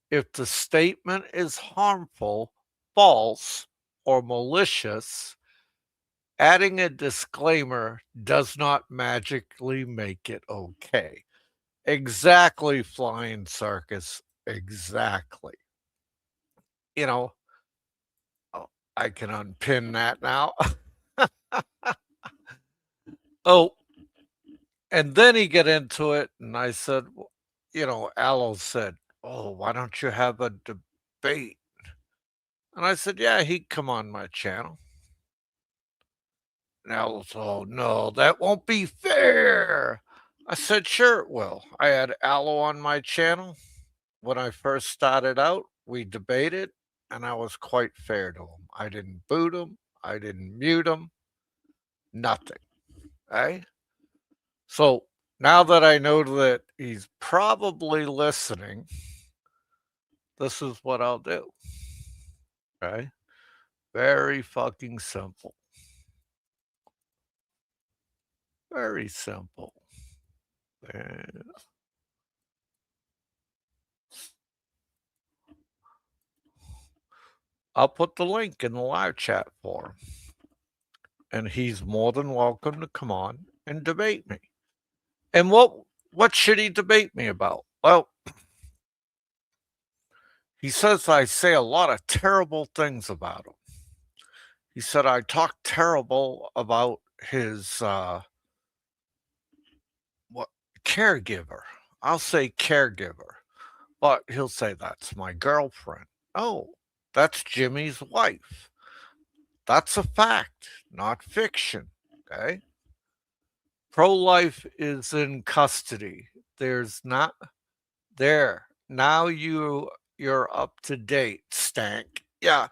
If the statement is harmful, false, or malicious, adding a disclaimer does not magically make it okay. Exactly, Flying Circus. Exactly. You know, oh, I can unpin that now. Oh, and then he get into it, and I said, Aloe said, "Oh, why don't you have a debate?" And I said, "Yeah, he'd come on my channel." And Aloe said, "Oh, no, that won't be fair." I said, "Sure it will." I had Aloe on my channel when I first started out. We debated, and I was quite fair to him. I didn't boot him. I didn't mute him. Nothing. Right? So now that I know that he's probably listening, this is what I'll do. Okay? Very fucking simple. Very simple. And I'll put the link in the live chat for him. And he's more than welcome to come on and debate me. And what should he debate me about? Well, he says I say a lot of terrible things about him. He said I talk terrible about his what caregiver. I'll say caregiver, but he'll say that's my girlfriend. Oh, that's Jimmy's wife. That's a fact, not fiction. Okay. Pro life is in custody. There's not there. Now you're up to date, Stank. Yeah,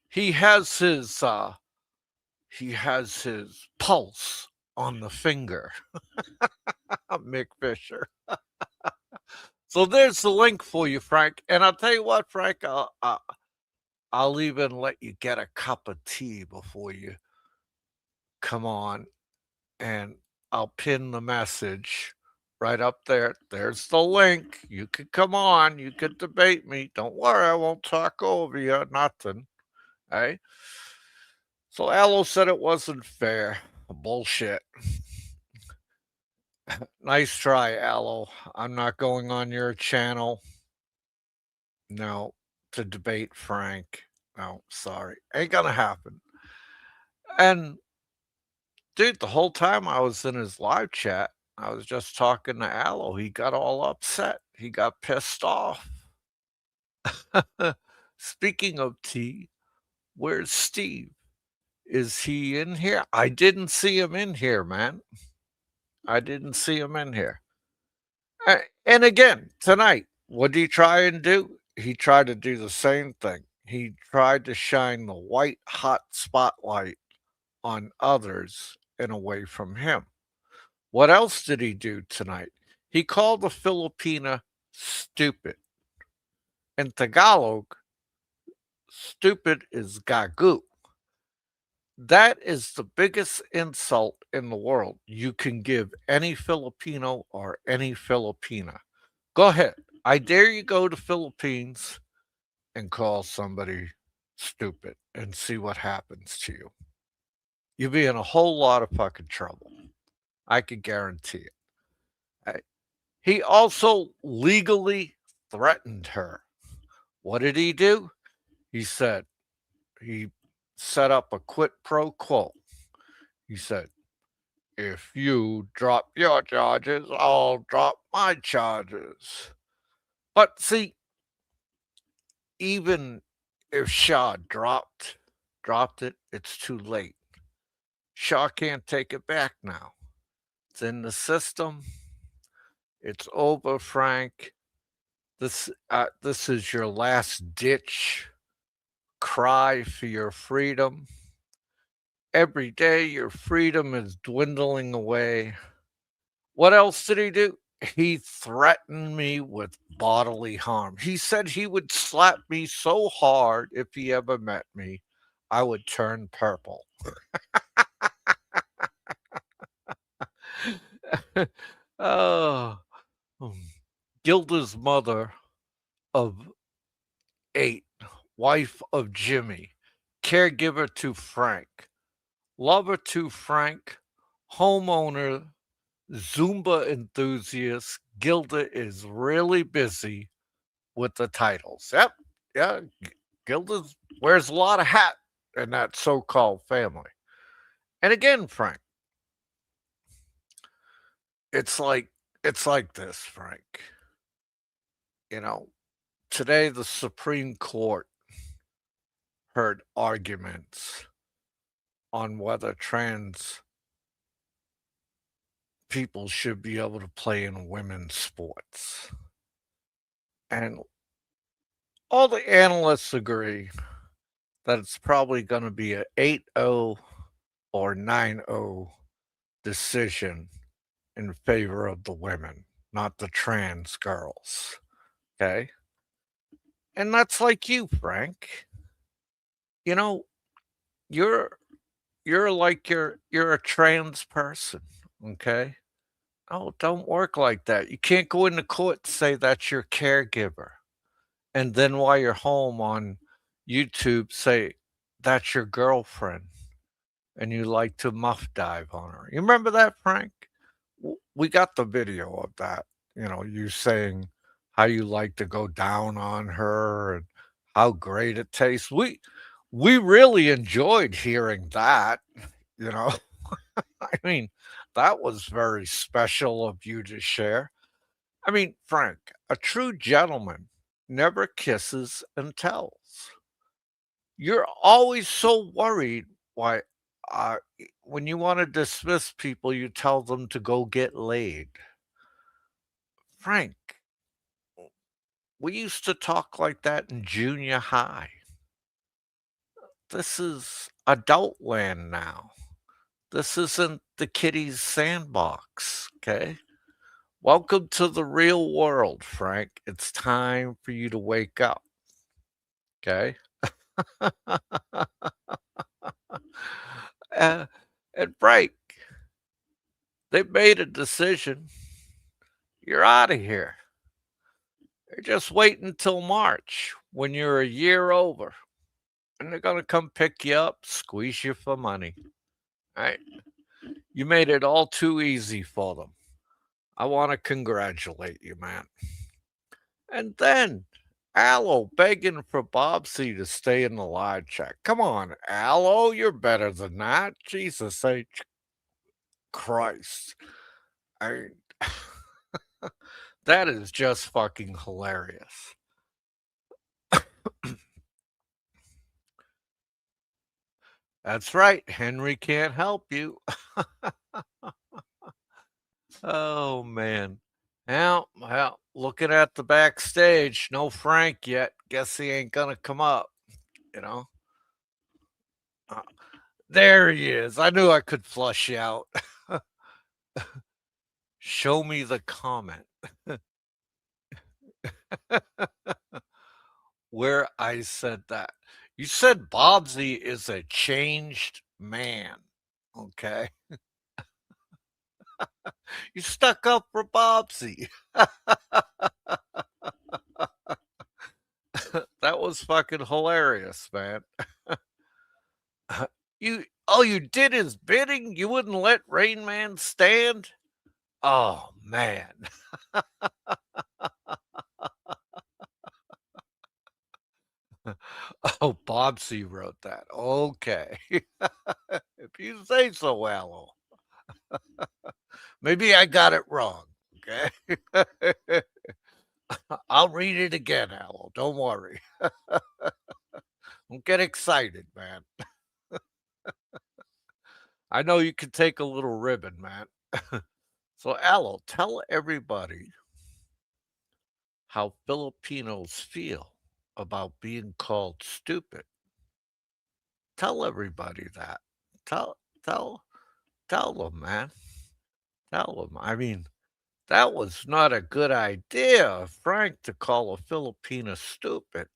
he has his pulse on the finger. Mick Fisher. So there's the link for you, Frank. And I'll tell you what, Frank, I'll even let you get a cup of tea before you come on, and I'll pin the message right up there. There's the link. You could come on. You could debate me. Don't worry, I won't talk over you. Nothing. Hey. So Allo said it wasn't fair. Bullshit. Nice try, Allo. I'm not going on your channel. No, to debate Frank. No, sorry. Ain't gonna happen. And dude, the whole time I was in his live chat, I was just talking to Allo. He got all upset. He got pissed off. Speaking of tea, where's Steve? Is he in here? I didn't see him in here, man. I didn't see him in here. And again, tonight, what did he try and do? He tried to do the same thing. He tried to shine the white hot spotlight on others and away from him. What else did he do tonight? He called the Filipina stupid. In Tagalog, stupid is gagu. That is the biggest insult in the world you can give any Filipino or any Filipina. Go ahead. I dare you go to Philippines and call somebody stupid and see what happens to you. You'll be in a whole lot of fucking trouble. I can guarantee it. He also legally threatened her. What did he do? He said he set up a quid pro quo. He said, if you drop your charges, I'll drop my charges. But see, even if Shaw dropped it, it's too late. Shaw can't take it back now. It's in the system. It's over, Frank. This is your last ditch cry for your freedom. Every day your freedom is dwindling away. What else did he do? He threatened me with bodily harm. He said he would slap me so hard if he ever met me, I would turn purple. Oh, Gilda's mother of 8, wife of Jimmy, caregiver to Frank, lover to Frank, homeowner, Zumba enthusiast. Gilda is really busy with the titles. Yep. Yeah. Gilda wears a lot of hat in that so-called family. And again, Frank, it's like it's like this, Frank. You know, today the Supreme Court heard arguments on whether trans people should be able to play in women's sports. And all the analysts agree that it's probably going to be a 8-0 or 9-0 decision in favor of the women. not the trans girls. Okay. And that's like you, Frank. You know, you're you're a trans person. Okay. Oh, don't work like that. You can't go into court and say that's your caregiver. And then while you're home on YouTube, say that's your girlfriend and you like to muff dive on her. You remember that, Frank? We got the video of that. You saying how you like to go down on her and how great it tastes. We really enjoyed hearing that, you know. I mean, that was very special of you to share. I mean, Frank, a true gentleman never kisses and tells. You're always so worried why when you want to dismiss people, you tell them to go get laid. Frank, we used to talk like that in junior high. This is adult land now. This isn't the kiddie's sandbox, okay? Welcome to the real world, Frank. It's time for you to wake up, okay? Uh, and Frank, they made a decision. You're out of here. They're just waiting until March when you're a year over. And they're going to come pick you up, squeeze you for money. Right? You made it all too easy for them. I want to congratulate you, man. And then Aloe begging for Bobsy to stay in the live chat. Come on, Aloe, you're better than that. Jesus H. Christ. I that is just fucking hilarious. That's right. Henry can't help you. Oh man. Well, looking at the backstage, no Frank yet. Guess he ain't gonna come up, you know. Uh, there he is. I knew I could flush you out. Show me the comment where I said that. You said Bobsy is a changed man. Okay. You stuck up for Bobsy. That was fucking hilarious, man. You did his bidding? You wouldn't let Rain Man stand? Oh man. Oh, Bobsy wrote that. Okay. If you say so, Aloe. Maybe I got it wrong. Okay. I'll read it again, Aloe. Don't worry. Don't get excited, man. I know you can take a little ribbon, man. So, Aloe, tell everybody how Filipinos feel about being called stupid. Tell everybody that. Tell tell tell them, man. Tell them. I mean, that was not a good idea, Frank, to call a Filipina stupid.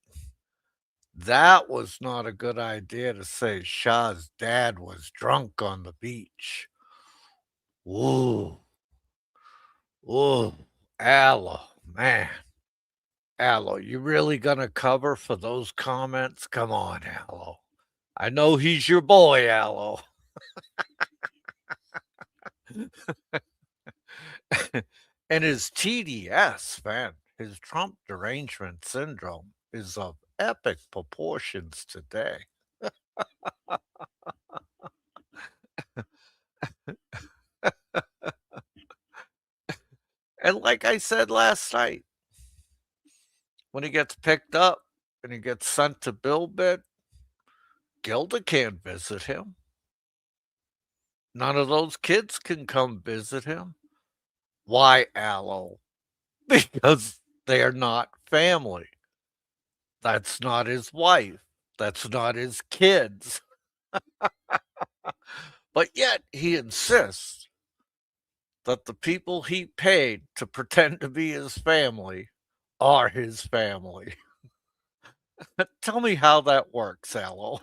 That was not a good idea to say Shah's dad was drunk on the beach. Ooh, ooh, Aloe, man. Aloe, you really gonna cover for those comments? Come on, Aloe. I know he's your boy, Aloe. And his TDS, man, his Trump derangement syndrome is of epic proportions today. And like I said last night, when he gets picked up and he gets sent to Bilbid, Gilda can't visit him. None of those kids can come visit him. Why, Aloe? Because they're not family. That's not his wife. That's not his kids. But yet he insists that the people he paid to pretend to be his family are his family. Tell me how that works, Aloe.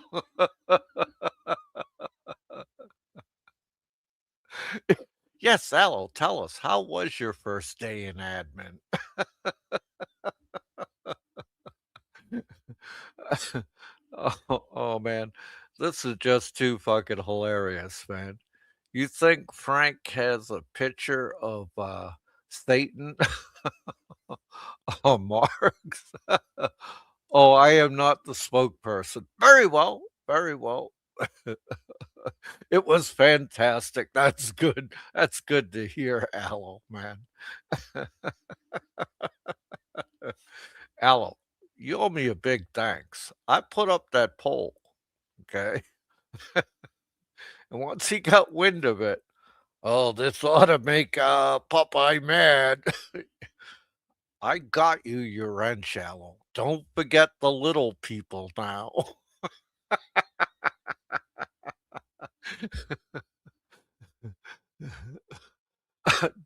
Yes, Aloe, tell us, how was your first day in admin? Oh, man, this is just too fucking hilarious, man. You think Frank has a picture of, Satan on Marx? Oh, I am not the spokesperson. Very well, very well. It was fantastic. That's good. That's good to hear, Aloe, man. Aloe, you owe me a big thanks. I put up that poll, okay? And once he got wind of it, oh, this ought to make Popeye mad. I got you your wrench, Aloe. Don't forget the little people now.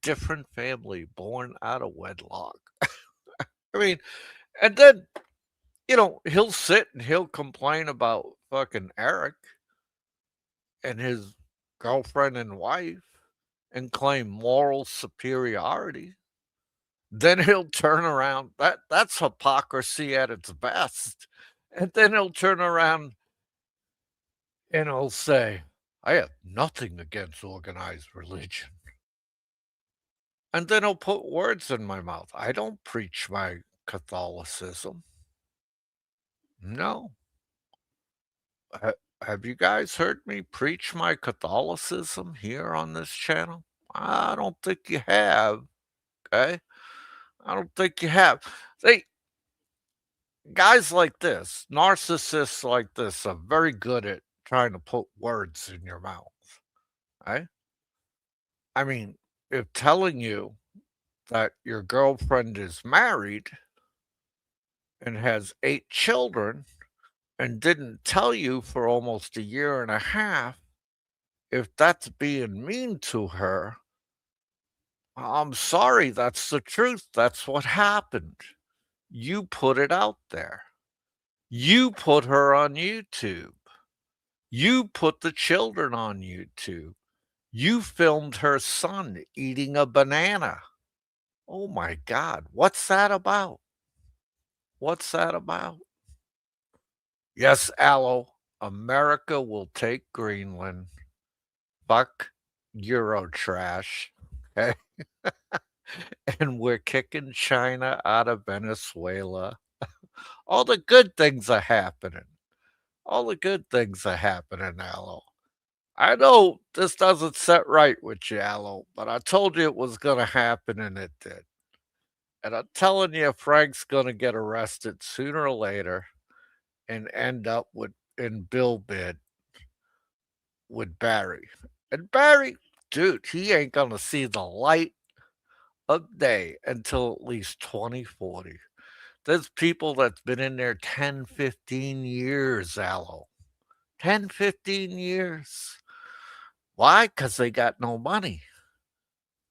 Different family born out of wedlock. I mean, and then, he'll sit and he'll complain about fucking Eric and his girlfriend and wife and claim moral superiority. Then he'll turn around. That's hypocrisy at its best. And then he'll turn around and he'll say, I have nothing against organized religion. And then he'll put words in my mouth. I don't preach my Catholicism. No. Ha- Have you guys heard me preach my Catholicism here on this channel? I don't think you have. Okay. I don't think you have. They Guys like this, narcissists like this are very good at trying to put words in your mouth. Right? I mean, if telling you that your girlfriend is married and has 8 children and didn't tell you for almost a year and a half, if that's being mean to her, I'm sorry, that's the truth. That's what happened. You put it out there. You put her on YouTube. You put the children on YouTube. You filmed her son eating a banana. Oh my God, what's that about? What's that about? Yes, Aloe, America will take Greenland. Fuck Eurotrash. Okay. And we're kicking China out of Venezuela. All the good things are happening. All the good things are happening, Aloe. I know this doesn't set right with you, Aloe, but I told you it was going to happen and it did. And I'm telling you, Frank's going to get arrested sooner or later and end up in Bill bid with Barry. And Barry, dude, he ain't going to see the light of day until at least 2040. There's people that's been in there 10, 15 years, Aloe. 10, 15 years. Why? Because they got no money.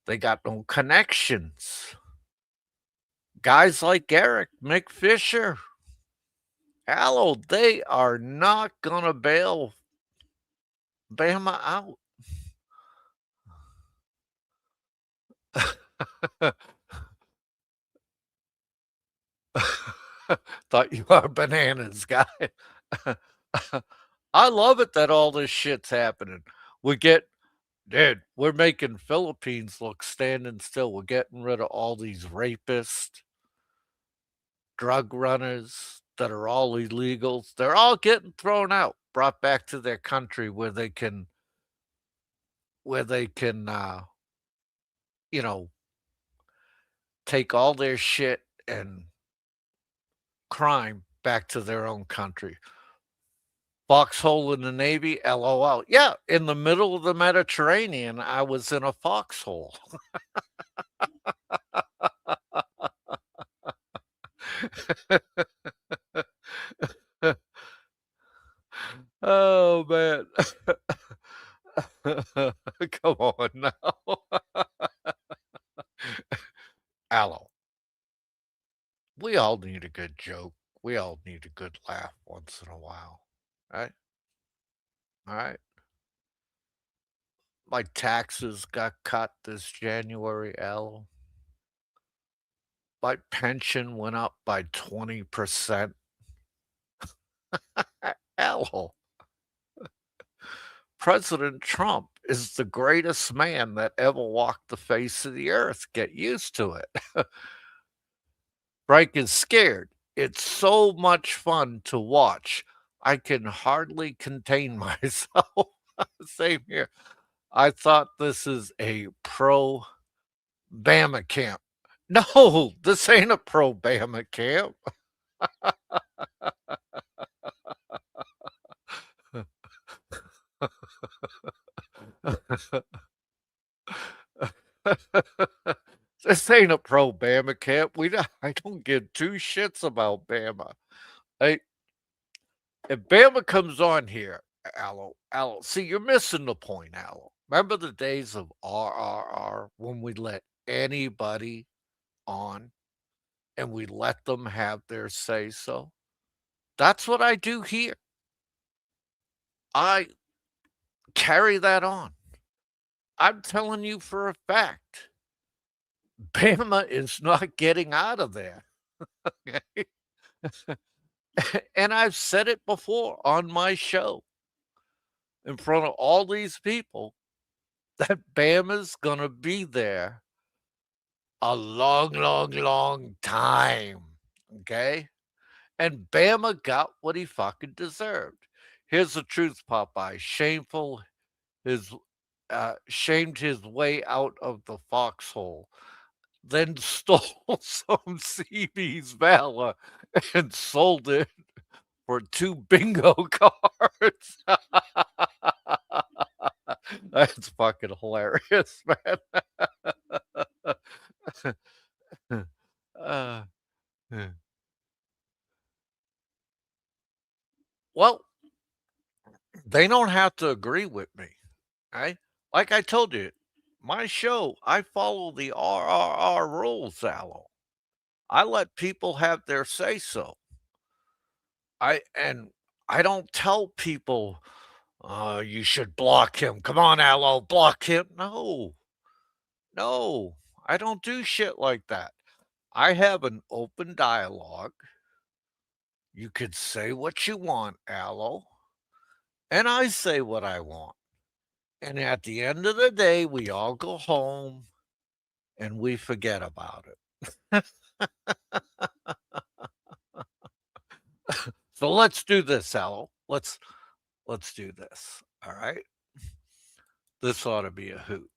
They got no connections. Guys like Eric McFisher, Aloe, they are not going to bail Bama out. Thought you were bananas, guy. I love it that all this shit's happening. We get Dude, we're making Philippines look standing still. We're getting rid of all these rapists, drug runners that are all illegals. They're all getting thrown out, brought back to their country where they can you know, take all their shit and crime back to their own country. Foxhole in the Navy, LOL. Yeah, in the middle of the Mediterranean, I was in a foxhole. Oh, man. Come on now. We all need a good joke. We all need a good laugh once in a while, right? All right. My taxes got cut this January, L. My pension went up by 20%. L. President Trump is the greatest man that ever walked the face of the earth. Get used to it. Frank is scared. It's so much fun to watch. I can hardly contain myself. Same here. I thought this is a pro Bama camp. No, this ain't a pro Bama camp. This ain't a pro Bama camp. I don't give two shits about Bama. I, if Bama comes on here, Aloe, see, you're missing the point, Aloe. Remember the days of RRR when we let anybody on and we let them have their say so? That's what I do here. I carry that on. I'm telling you for a fact, Bama is not getting out of there. Okay? And I've said it before on my show in front of all these people that Bama's going to be there a long, long, long time. Okay? And Bama got what he fucking deserved. Here's the truth, Popeye. Shameful, his shamed his way out of the foxhole, then stole some CB's valor and sold it for 2 bingo cards. That's fucking hilarious, man. Uh, well, they don't have to agree with me, right? Like I told you, my show, I follow the RRR rules, Aloe. I let people have their say so. And I don't tell people, you should block him. Come on, Aloe, block him. No, no, I don't do shit like that. I have an open dialogue. You could say what you want, Aloe, and I say what I want. And at the end of the day, we all go home and we forget about it. So let's do this, Aloe. Let's do this. All right. This ought to be a hoot.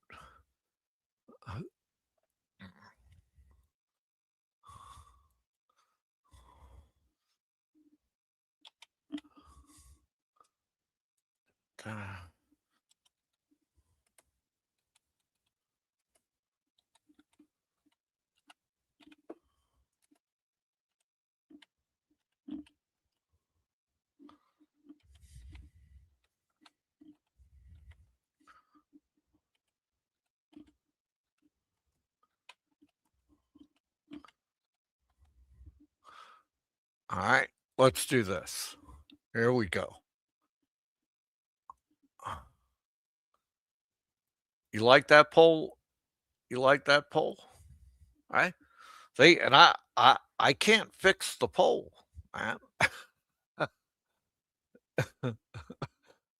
All right, let's do this. Here we go. You like that poll? You like that poll? Right? See, and I can't fix the poll, man.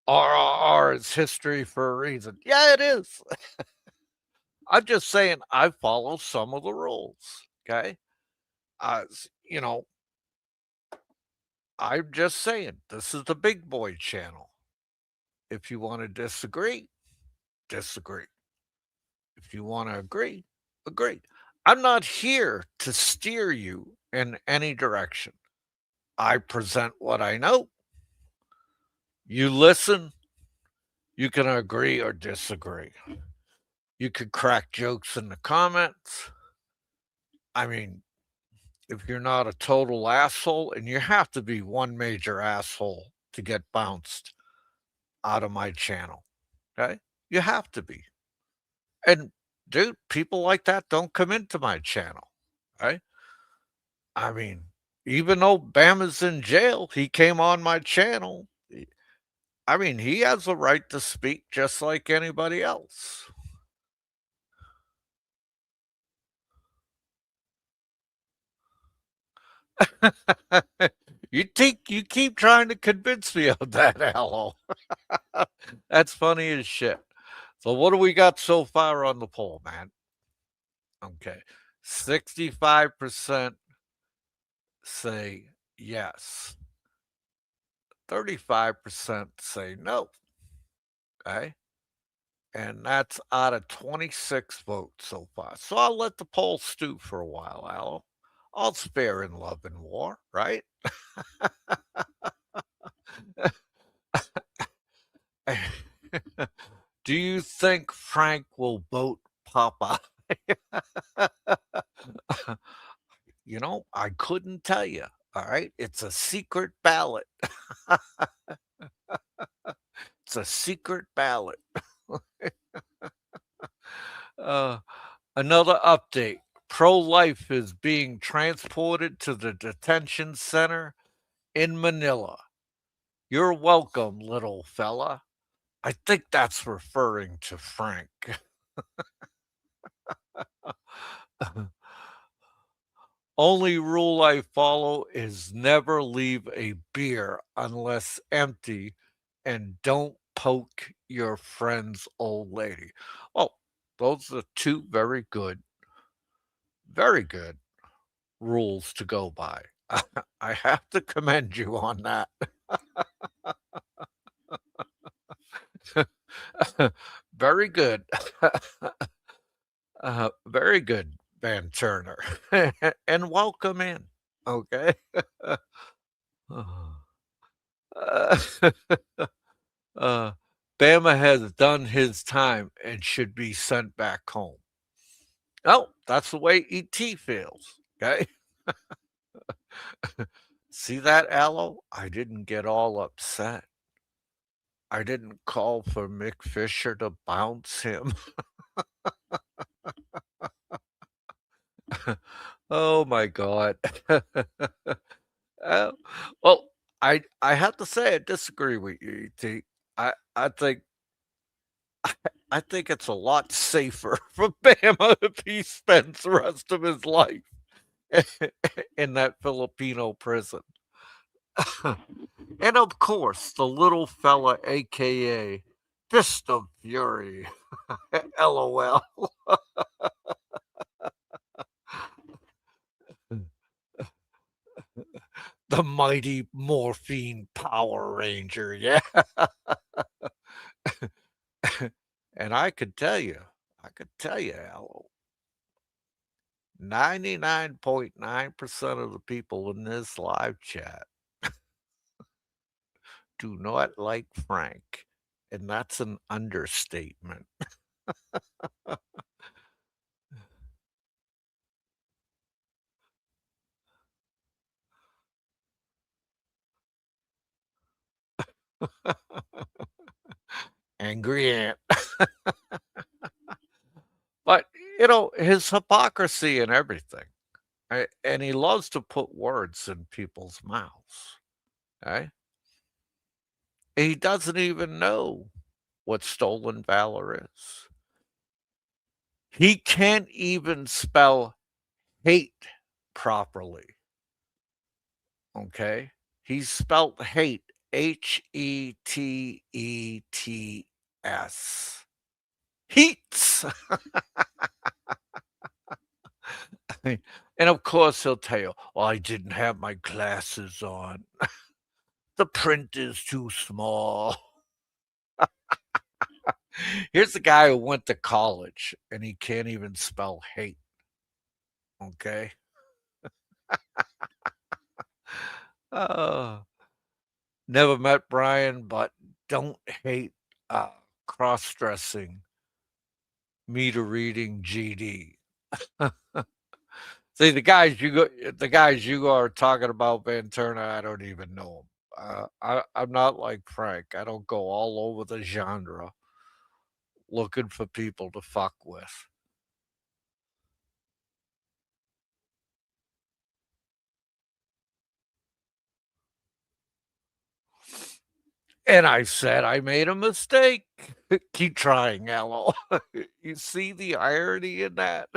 RRR is history for a reason. Yeah, it is. I'm just saying I follow some of the rules. Okay. You know, I'm just saying this is the big boy channel. If you want to disagree, disagree. If you want to agree, agree. I'm not here to steer you in any direction. I present what I know. You listen, you can agree or disagree. You could crack jokes in the comments. I mean, if you're not a total asshole, and you have to be one major asshole to get bounced out of my channel, okay? You have to be. And dude, people like that don't come into my channel, right? I mean, even though Bama's in jail, he came on my channel. I mean, he has a right to speak just like anybody else. You keep trying to convince me of that, Aloe. That's funny as shit. So what do we got so far on the poll, man? Okay. 65% say yes. 35% say no. Okay. And that's out of 26 votes so far. So I'll let the poll stew for a while, Aloe. All spare in love and war, right? Do you think Frank will vote Popeye? I couldn't tell you. All right. It's a secret ballot. It's a secret ballot. uh, Another update. Pro life is being transported to the detention center in Manila. You're welcome, little fella. I think that's referring to Frank. Only rule I follow is never leave a beer unless empty and don't poke your friend's old lady. Oh, those are two very good rules to go by. I have to commend you on that. Very good. Very good, Van Turner. And welcome in. Okay. Uh, uh, Bama has done his time and should be sent back home. Oh, that's the way ET feels. Okay. See that, Aloe? I didn't get all upset. I didn't call for Mick Fisher to bounce him. Oh my God. Uh, well, I have to say I disagree with you, ET. I think I think it's a lot safer for Bama if he spends the rest of his life in that Filipino prison. And of course, the little fella, aka Fist of Fury, LOL. The mighty morphine Power Ranger, yeah. And I could tell you, Aloe, 99.9% of the people in this live chat do not like Frank. And that's an understatement. Angry ant. But, his hypocrisy and everything. And he loves to put words in people's mouths. Okay? He doesn't even know what stolen valor is. He can't even spell hate properly. Okay? He spelled hate Heteets. Heats. And of course, he'll tell you, "Oh, I didn't have my glasses on. The print is too small." Here's the guy who went to college and he can't even spell hate. Okay. Uh, Never met Brian, but don't hate cross dressing meter reading GD. See the guys you are talking about, Van Turner. I don't even know them. I'm not like Frank. I don't go all over the genre looking for people to fuck with. And I said I made a mistake. Keep trying, Aloe. You see the irony in that?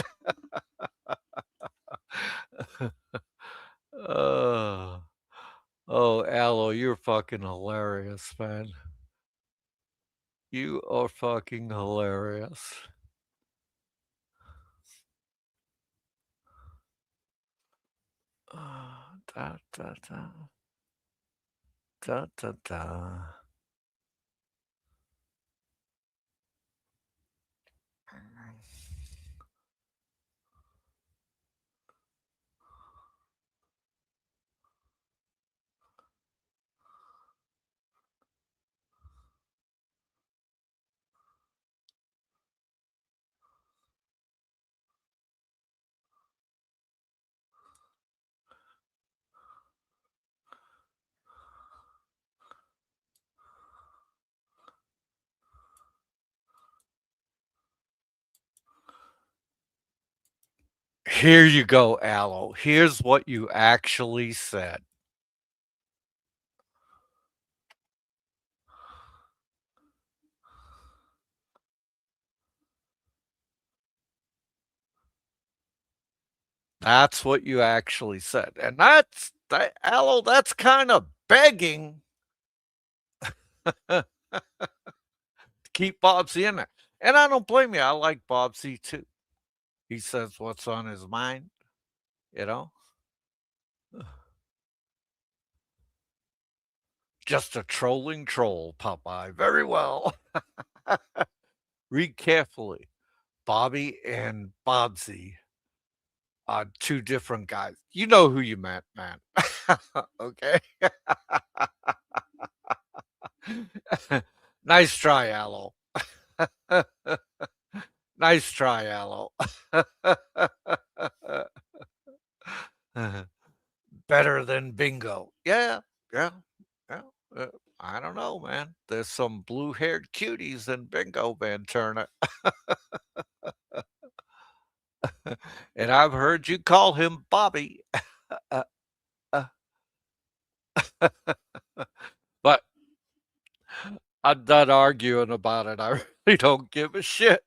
Uh, oh, Aloe, you're fucking hilarious, man. You are fucking hilarious. Da, da, da, da, da, da. Here you go, Aloe. Here's what you actually said. That's what you actually said. And that's that, Aloe, that's kind of begging to keep Bobsy in there. And I don't blame you. I like Bobsy too. He says what's on his mind, you know? Just a trolling troll, Popeye. Very well. Read carefully. Bobby and Bobsy are two different guys. You know who you meant, man. Okay. Nice try, Aloe. Nice try, Aloe. Better than bingo. Yeah, yeah, yeah. uh, I don't know, man. There's some blue-haired cuties in Bingo Van Turner, and I've heard you call him Bobby. Uh, uh, but I'm done arguing about it. I really don't give a shit.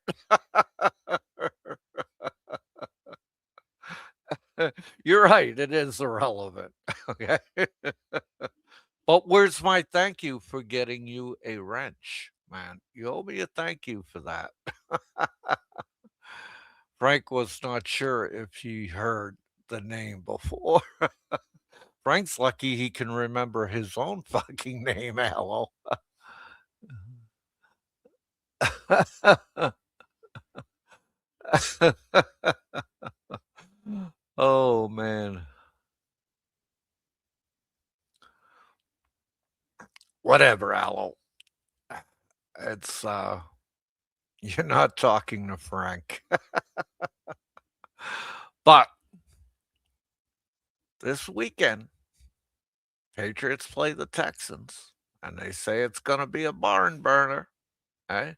You're right. It is irrelevant. Okay. But where's my thank you for getting you a wrench, man? You owe me a thank you for that. Frank was not sure if he heard the name before. Frank's lucky he can remember his own fucking name, Aloe. Oh, man. Whatever, Aloe. It's, you're not talking to Frank. But this weekend, Patriots play the Texans, and they say it's going to be a barn burner. Eh?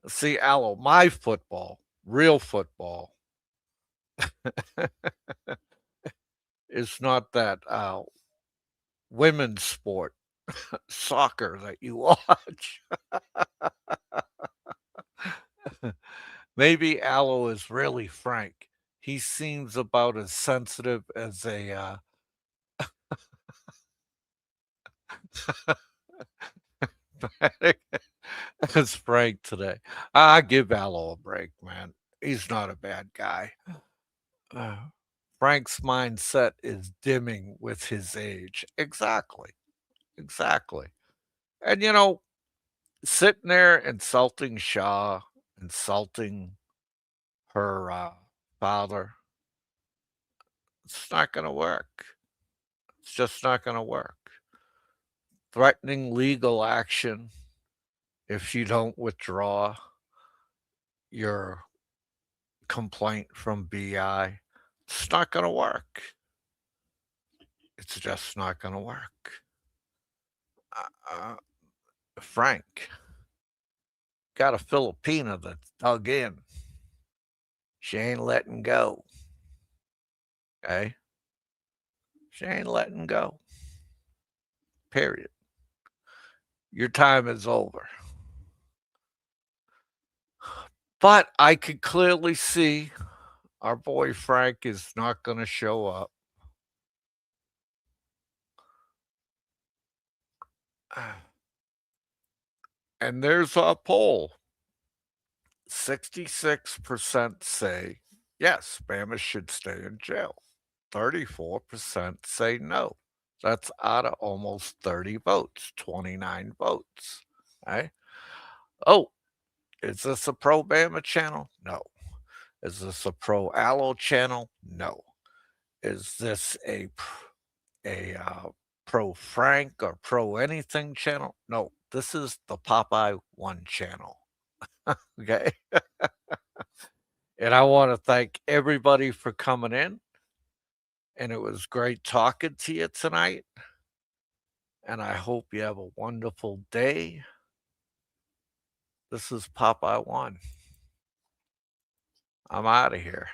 See, Aloe, my football, real football, is not that women's sport, soccer that you watch. Maybe Aloe is really Frank. He seems about as sensitive as a as Frank today. I give Aloe a break, man. He's not a bad guy. Uh, Frank's mindset is dimming with his age. Exactly. Exactly. And sitting there insulting Shaw, insulting her father, it's not going to work. It's just not going to work. Threatening legal action if you don't withdraw your complaint from BI, it's not going to work. It's just not going to work. Uh, Frank got a Filipina that's dug in. She ain't letting go. Okay? She ain't letting go. Period. your time is over. But I could clearly see our boy Frank is not going to show up. And there's our poll. 66% say yes, Bama should stay in jail. 34% say no. That's out of almost 30 votes, 29 votes. Right? Oh, is this a pro Bama channel? No. Is this a pro Aloe channel? No. Is this a pro Frank or pro anything channel? No. This is the Popeye One channel. Okay. And I want to thank everybody for coming in. And it was great talking to you tonight. And I hope you have a wonderful day. This is Popeye One. I'm out of here.